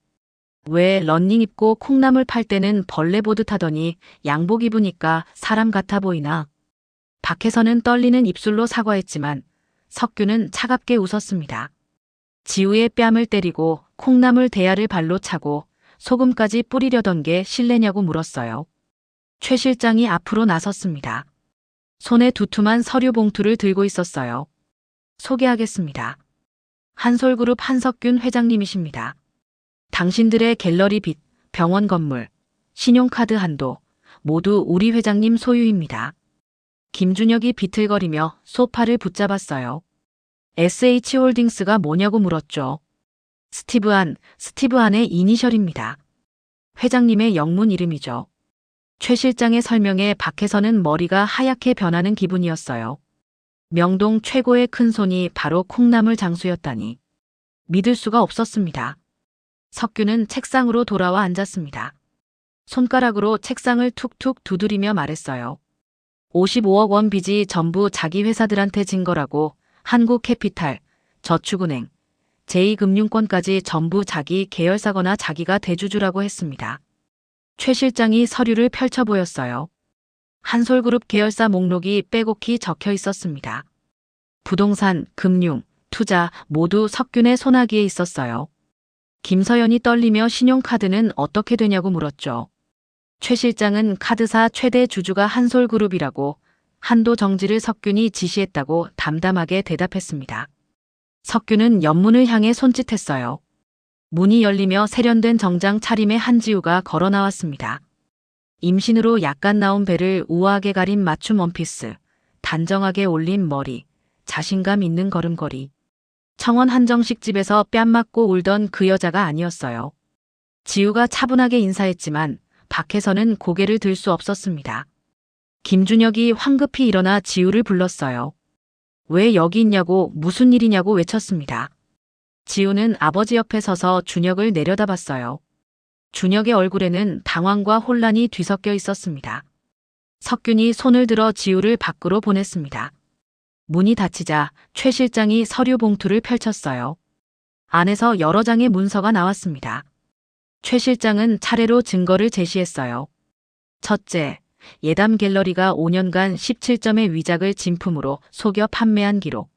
왜 러닝 입고 콩나물 팔 때는 벌레 보듯 하더니 양복 입으니까 사람 같아 보이나? 박혜선은 떨리는 입술로 사과했지만 석규는 차갑게 웃었습니다. 지우의 뺨을 때리고 콩나물 대야를 발로 차고 소금까지 뿌리려던 게 실례냐고 물었어요. 최 실장이 앞으로 나섰습니다. 손에 두툼한 서류 봉투를 들고 있었어요. 소개하겠습니다. 한솔그룹 한석균 회장님이십니다. 당신들의 갤러리 빚, 병원 건물, 신용카드 한도 모두 우리 회장님 소유입니다. 김준혁이 비틀거리며 소파를 붙잡았어요. SH홀딩스가 뭐냐고 물었죠. 스티브 한의 이니셜입니다. 회장님의 영문 이름이죠. 최 실장의 설명에 박혜선은 머리가 하얗게 변하는 기분이었어요. 명동 최고의 큰손이 바로 콩나물 장수였다니. 믿을 수가 없었습니다. 석규는 책상으로 돌아와 앉았습니다. 손가락으로 책상을 툭툭 두드리며 말했어요. 55억 원 빚이 전부 자기 회사들한테 진 거라고. 한국캐피탈, 저축은행, 제2금융권까지 전부 자기 계열사거나 자기가 대주주라고 했습니다. 최 실장이 서류를 펼쳐 보였어요. 한솔그룹 계열사 목록이 빼곡히 적혀 있었습니다. 부동산, 금융, 투자 모두 석균의 손아귀에 있었어요. 김서연이 떨리며 신용카드는 어떻게 되냐고 물었죠. 최 실장은 카드사 최대 주주가 한솔그룹이라고 한도 정지를 석균이 지시했다고 담담하게 대답했습니다. 석균은 옆문을 향해 손짓했어요. 문이 열리며 세련된 정장 차림의 한지우가 걸어 나왔습니다. 임신으로 약간 나온 배를 우아하게 가린 맞춤 원피스, 단정하게 올린 머리, 자신감 있는 걸음걸이. 청원 한정식 집에서 뺨 맞고 울던 그 여자가 아니었어요. 지우가 차분하게 인사했지만 밖에서는 고개를 들 수 없었습니다. 김준혁이 황급히 일어나 지우를 불렀어요. 왜 여기 있냐고, 무슨 일이냐고 외쳤습니다. 지우는 아버지 옆에 서서 준혁을 내려다봤어요. 준혁의 얼굴에는 당황과 혼란이 뒤섞여 있었습니다. 석균이 손을 들어 지우를 밖으로 보냈습니다. 문이 닫히자 최 실장이 서류 봉투를 펼쳤어요. 안에서 여러 장의 문서가 나왔습니다. 최 실장은 차례로 증거를 제시했어요. 첫째, 예담 갤러리가 5년간 17점의 위작을 진품으로 속여 판매한 기록.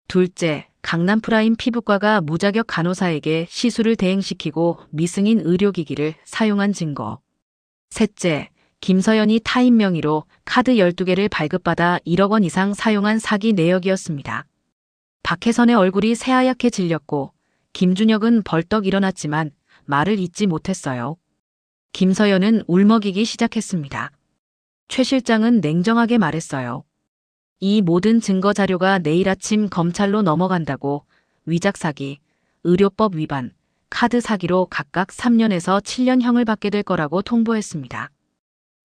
둘째, 강남 프라임 피부과가 무자격 간호사에게 시술을 대행시키고 미승인 의료기기를 사용한 증거. 셋째, 김서연이 타인 명의로 카드 12개를 발급받아 1억 원 이상 사용한 사기 내역이었습니다. 박혜선의 얼굴이 새하얗게 질렸고 김준혁은 벌떡 일어났지만 말을 잇지 못했어요. 김서연은 울먹이기 시작했습니다. 최 실장은 냉정하게 말했어요. 이 모든 증거 자료가 내일 아침 검찰로 넘어간다고. 위작 사기, 의료법 위반, 카드 사기로 각각 3년에서 7년형을 받게 될 거라고 통보했습니다.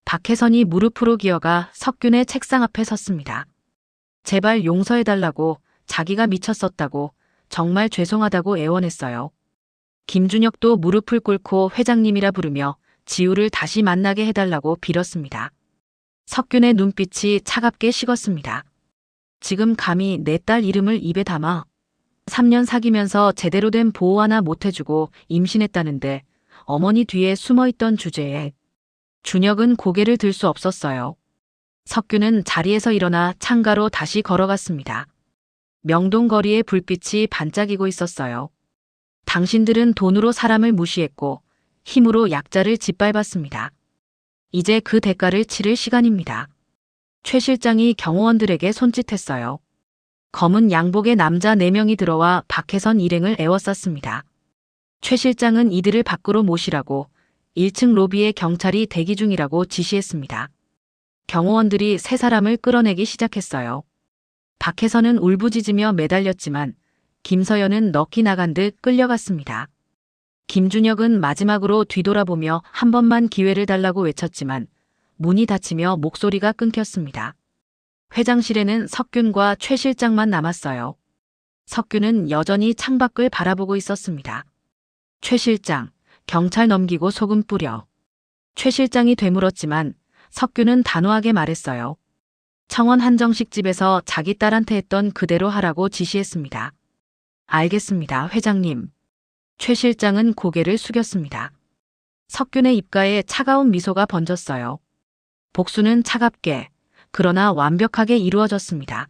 박혜선이 무릎으로 기어가 석균의 책상 앞에 섰습니다. 제발 용서해달라고, 자기가 미쳤었다고, 정말 죄송하다고 애원했어요. 김준혁도 무릎을 꿇고 회장님이라 부르며 지우를 다시 만나게 해달라고 빌었습니다. 석균의 눈빛이 차갑게 식었습니다. 지금 감히 내 딸 이름을 입에 담아. 3년 사귀면서 제대로 된 보호 하나 못 해주고 임신했다는데 어머니 뒤에 숨어있던 주제에. 준혁은 고개를 들 수 없었어요. 석균은 자리에서 일어나 창가로 다시 걸어갔습니다. 명동 거리에 불빛이 반짝이고 있었어요. 당신들은 돈으로 사람을 무시했고 힘으로 약자를 짓밟았습니다. 이제 그 대가를 치를 시간입니다. 최 실장이 경호원들에게 손짓했어요. 검은 양복의 남자 4명이 들어와 박혜선 일행을 에워쌌습니다. 최 실장은 이들을 밖으로 모시라고 1층 로비에 경찰이 대기 중이라고 지시했습니다. 경호원들이 3사람을 끌어내기 시작했어요. 박혜선은 울부짖으며 매달렸지만 김서연은 넋이 나간 듯 끌려갔습니다. 김준혁은 마지막으로 뒤돌아보며 한 번만 기회를 달라고 외쳤지만 문이 닫히며 목소리가 끊겼습니다. 회장실에는 석균과 최 실장만 남았어요. 석균은 여전히 창밖을 바라보고 있었습니다. 최 실장, 경찰 넘기고 소금 뿌려. 최 실장이 되물었지만 석균은 단호하게 말했어요. 청원 한정식 집에서 자기 딸한테 했던 그대로 하라고 지시했습니다. 알겠습니다, 회장님. 최 실장은 고개를 숙였습니다. 석균의 입가에 차가운 미소가 번졌어요. 복수는 차갑게, 그러나 완벽하게 이루어졌습니다.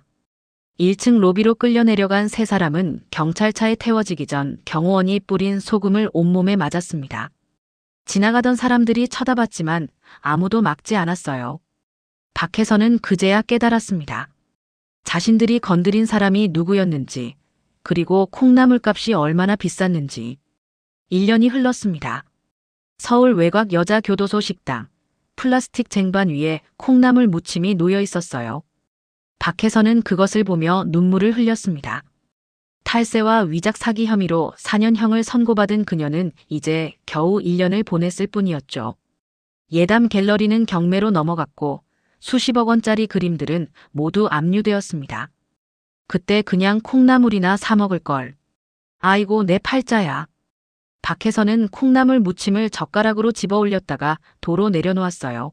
1층 로비로 끌려 내려간 3사람은 경찰차에 태워지기 전 경호원이 뿌린 소금을 온몸에 맞았습니다. 지나가던 사람들이 쳐다봤지만 아무도 막지 않았어요. 박혜선은 그제야 깨달았습니다. 자신들이 건드린 사람이 누구였는지, 그리고 콩나물 값이 얼마나 비쌌는지. 1년이 흘렀습니다. 서울 외곽 여자교도소 식당, 플라스틱 쟁반 위에 콩나물 무침이 놓여 있었어요. 박혜선은 그것을 보며 눈물을 흘렸습니다. 탈세와 위작 사기 혐의로 4년형을 선고받은 그녀는 이제 겨우 1년을 보냈을 뿐이었죠. 예담 갤러리는 경매로 넘어갔고 수십억 원짜리 그림들은 모두 압류되었습니다. 그때 그냥 콩나물이나 사 먹을 걸. 아이고 내 팔자야. 밖에서는 콩나물 무침을 젓가락으로 집어 올렸다가 도로 내려놓았어요.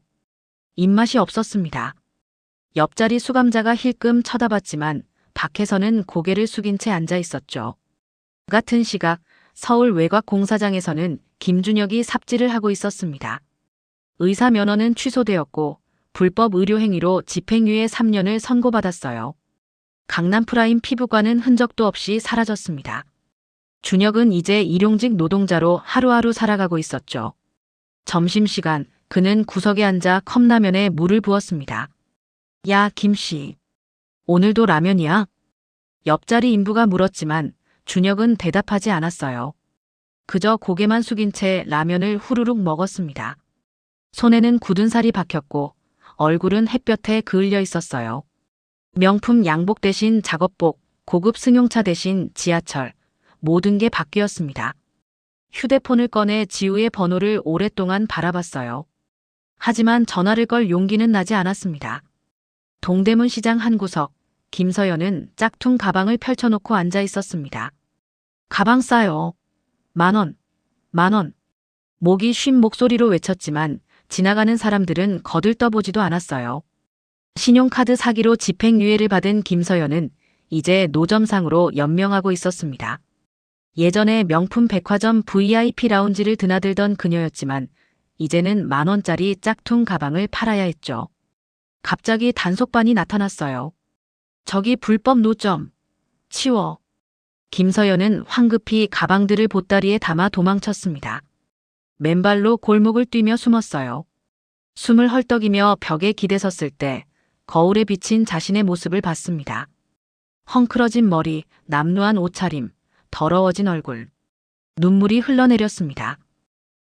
입맛이 없었습니다. 옆자리 수감자가 힐끔 쳐다봤지만 밖에서는 고개를 숙인 채 앉아 있었죠. 같은 시각 서울 외곽 공사장에서는 김준혁이 삽질을 하고 있었습니다. 의사 면허는 취소되었고 불법 의료 행위로 집행유예 3년을 선고받았어요. 강남 프라임 피부과는 흔적도 없이 사라졌습니다. 준혁은 이제 일용직 노동자로 하루하루 살아가고 있었죠. 점심시간 그는 구석에 앉아 컵라면에 물을 부었습니다. 야, 김씨. 오늘도 라면이야? 옆자리 인부가 물었지만 준혁은 대답하지 않았어요. 그저 고개만 숙인 채 라면을 후루룩 먹었습니다. 손에는 굳은 살이 박혔고 얼굴은 햇볕에 그을려 있었어요. 명품 양복 대신 작업복, 고급 승용차 대신 지하철, 모든 게 바뀌었습니다. 휴대폰을 꺼내 지우의 번호를 오랫동안 바라봤어요. 하지만 전화를 걸 용기는 나지 않았습니다. 동대문 시장 한 구석, 김서연은 짝퉁 가방을 펼쳐놓고 앉아 있었습니다. 가방 싸요. 10,000원, 10,000원. 목이 쉰 목소리로 외쳤지만 지나가는 사람들은 거들떠보지도 않았어요. 신용카드 사기로 집행유예를 받은 김서연은 이제 노점상으로 연명하고 있었습니다. 예전에 명품 백화점 VIP 라운지를 드나들던 그녀였지만 이제는 10,000원짜리 짝퉁 가방을 팔아야 했죠. 갑자기 단속반이 나타났어요. 저기 불법 노점. 치워. 김서연은 황급히 가방들을 보따리에 담아 도망쳤습니다. 맨발로 골목을 뛰며 숨었어요. 숨을 헐떡이며 벽에 기대섰을 때 거울에 비친 자신의 모습을 봤습니다. 헝클어진 머리, 남루한 옷차림, 더러워진 얼굴. 눈물이 흘러내렸습니다.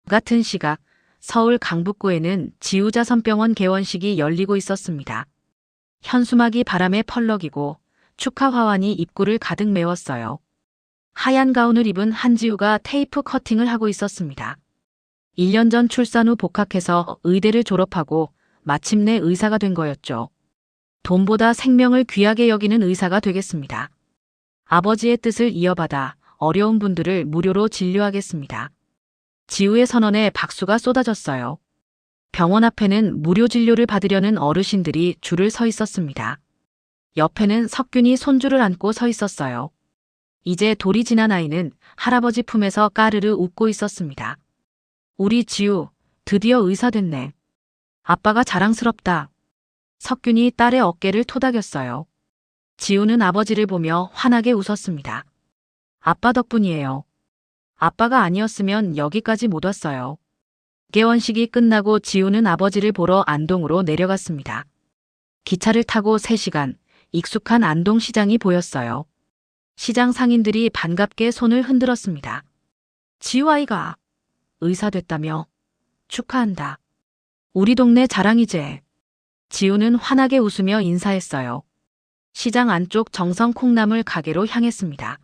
같은 시각 서울 강북구에는 지우자선병원 개원식이 열리고 있었습니다. 현수막이 바람에 펄럭이고 축하 화환이 입구를 가득 메웠어요. 하얀 가운을 입은 한지우가 테이프 커팅을 하고 있었습니다. 1년 전 출산 후 복학해서 의대를 졸업하고 마침내 의사가 된 거였죠. 돈보다 생명을 귀하게 여기는 의사가 되겠습니다. 아버지의 뜻을 이어받아 어려운 분들을 무료로 진료하겠습니다. 지우의 선언에 박수가 쏟아졌어요. 병원 앞에는 무료 진료를 받으려는 어르신들이 줄을 서 있었습니다. 옆에는 석균이 손주를 안고 서 있었어요. 이제 돌이 지난 아이는 할아버지 품에서 까르르 웃고 있었습니다. 우리 지우, 드디어 의사 됐네. 아빠가 자랑스럽다. 석균이 딸의 어깨를 토닥였어요. 지우는 아버지를 보며 환하게 웃었습니다. 아빠 덕분이에요. 아빠가 아니었으면 여기까지 못 왔어요. 개원식이 끝나고 지우는 아버지를 보러 안동으로 내려갔습니다. 기차를 타고 3시간, 익숙한 안동시장이 보였어요. 시장 상인들이 반갑게 손을 흔들었습니다. 지우 아이가 의사 됐다며? 축하한다. 우리 동네 자랑이제. 지우는 환하게 웃으며 인사했어요. 시장 안쪽 정성 콩나물 가게로 향했습니다.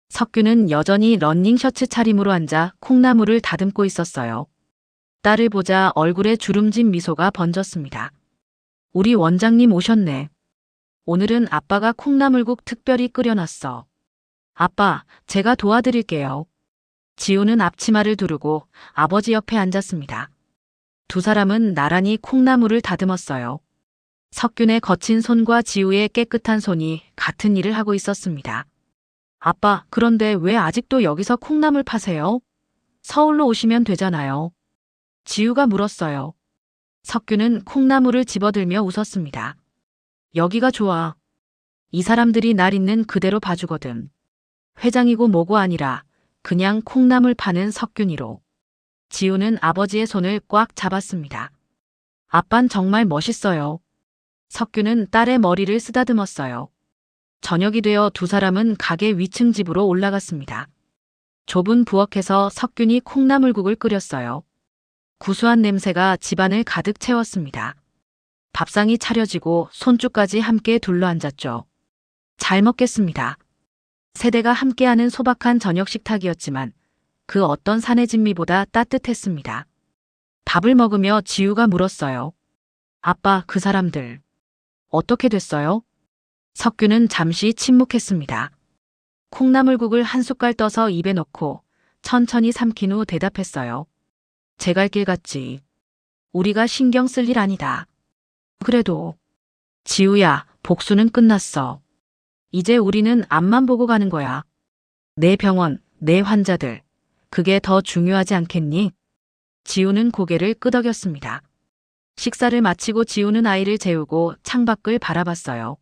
석규는 여전히 러닝 셔츠 차림으로 앉아 콩나물을 다듬고 있었어요. 딸을 보자 얼굴에 주름진 미소가 번졌습니다. 우리 원장님 오셨네. 오늘은 아빠가 콩나물국 특별히 끓여놨어. 아빠, 제가 도와드릴게요. 지우는 앞치마를 두르고 아버지 옆에 앉았습니다. 두 사람은 나란히 콩나물을 다듬었어요. 석균의 거친 손과 지우의 깨끗한 손이 같은 일을 하고 있었습니다. 아빠, 그런데 왜 아직도 여기서 콩나물 파세요? 서울로 오시면 되잖아요. 지우가 물었어요. 석균은 콩나물을 집어들며 웃었습니다. 여기가 좋아. 이 사람들이 날 있는 그대로 봐주거든. 회장이고 뭐고 아니라 그냥 콩나물 파는 석균이로. 지우는 아버지의 손을 꽉 잡았습니다. 아빤 정말 멋있어요. 석균은 딸의 머리를 쓰다듬었어요. 저녁이 되어 두 사람은 가게 위층 집으로 올라갔습니다. 좁은 부엌에서 석균이 콩나물국을 끓였어요. 구수한 냄새가 집안을 가득 채웠습니다. 밥상이 차려지고 손주까지 함께 둘러앉았죠. 잘 먹겠습니다. 세대가 함께하는 소박한 저녁 식탁이었지만 그 어떤 사내 진미보다 따뜻했습니다. 밥을 먹으며 지우가 물었어요. 아빠, 그 사람들 어떻게 됐어요? 석규는 잠시 침묵했습니다. 콩나물국을 한 숟갈 떠서 입에 넣고 천천히 삼킨 후 대답했어요. 제 갈 길 같지. 우리가 신경 쓸 일 아니다. 그래도 지우야, 복수는 끝났어. 이제 우리는 앞만 보고 가는 거야. 내 병원, 내 환자들. 그게 더 중요하지 않겠니? 지우는 고개를 끄덕였습니다. 식사를 마치고 지우는 아이를 재우고 창밖을 바라봤어요.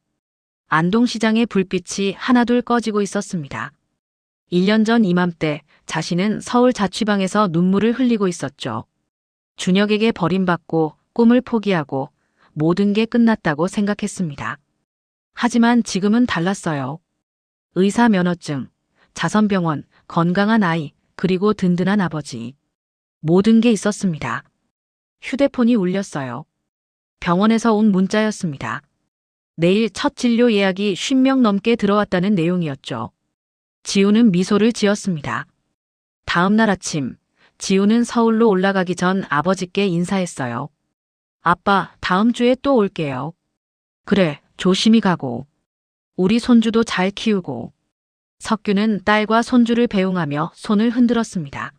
안동시장의 불빛이 하나둘 꺼지고 있었습니다. 1년 전 이맘때 자신은 서울 자취방에서 눈물을 흘리고 있었죠. 준혁에게 버림받고 꿈을 포기하고 모든 게 끝났다고 생각했습니다. 하지만 지금은 달랐어요. 의사 면허증, 자선병원, 건강한 아이, 그리고 든든한 아버지. 모든 게 있었습니다. 휴대폰이 울렸어요. 병원에서 온 문자였습니다. 내일 첫 진료 예약이 50명 넘게 들어왔다는 내용이었죠. 지우는 미소를 지었습니다. 다음 날 아침, 지우는 서울로 올라가기 전 아버지께 인사했어요. 아빠, 다음 주에 또 올게요. 그래, 조심히 가고. 우리 손주도 잘 키우고. 석규는 딸과 손주를 배웅하며 손을 흔들었습니다.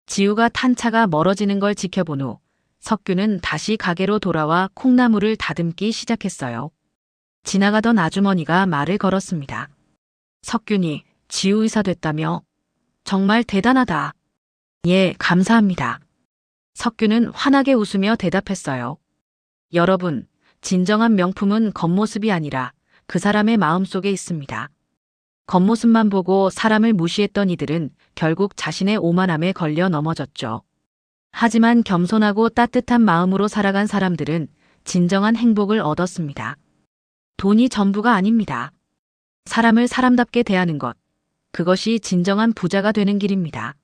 지우가 탄 차가 멀어지는 걸 지켜본 후 석규는 다시 가게로 돌아와 콩나물을 다듬기 시작했어요. 지나가던 아주머니가 말을 걸었습니다. 석균이 지우 의사 됐다며? 정말 대단하다. 예, 감사합니다. 석규는 환하게 웃으며 대답했어요. 여러분, 진정한 명품은 겉모습이 아니라 그 사람의 마음속에 있습니다. 겉모습만 보고 사람을 무시했던 이들은 결국 자신의 오만함에 걸려 넘어졌죠. 하지만 겸손하고 따뜻한 마음으로 살아간 사람들은 진정한 행복을 얻었습니다. 돈이 전부가 아닙니다. 사람을 사람답게 대하는 것, 그것이 진정한 부자가 되는 길입니다.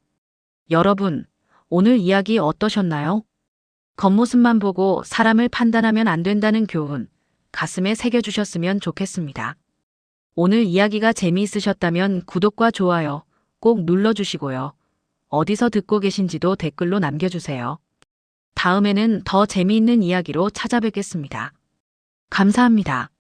여러분, 오늘 이야기 어떠셨나요? 겉모습만 보고 사람을 판단하면 안 된다는 교훈, 가슴에 새겨주셨으면 좋겠습니다. 오늘 이야기가 재미있으셨다면 구독과 좋아요 꼭 눌러주시고요. 어디서 듣고 계신지도 댓글로 남겨주세요. 다음에는 더 재미있는 이야기로 찾아뵙겠습니다. 감사합니다.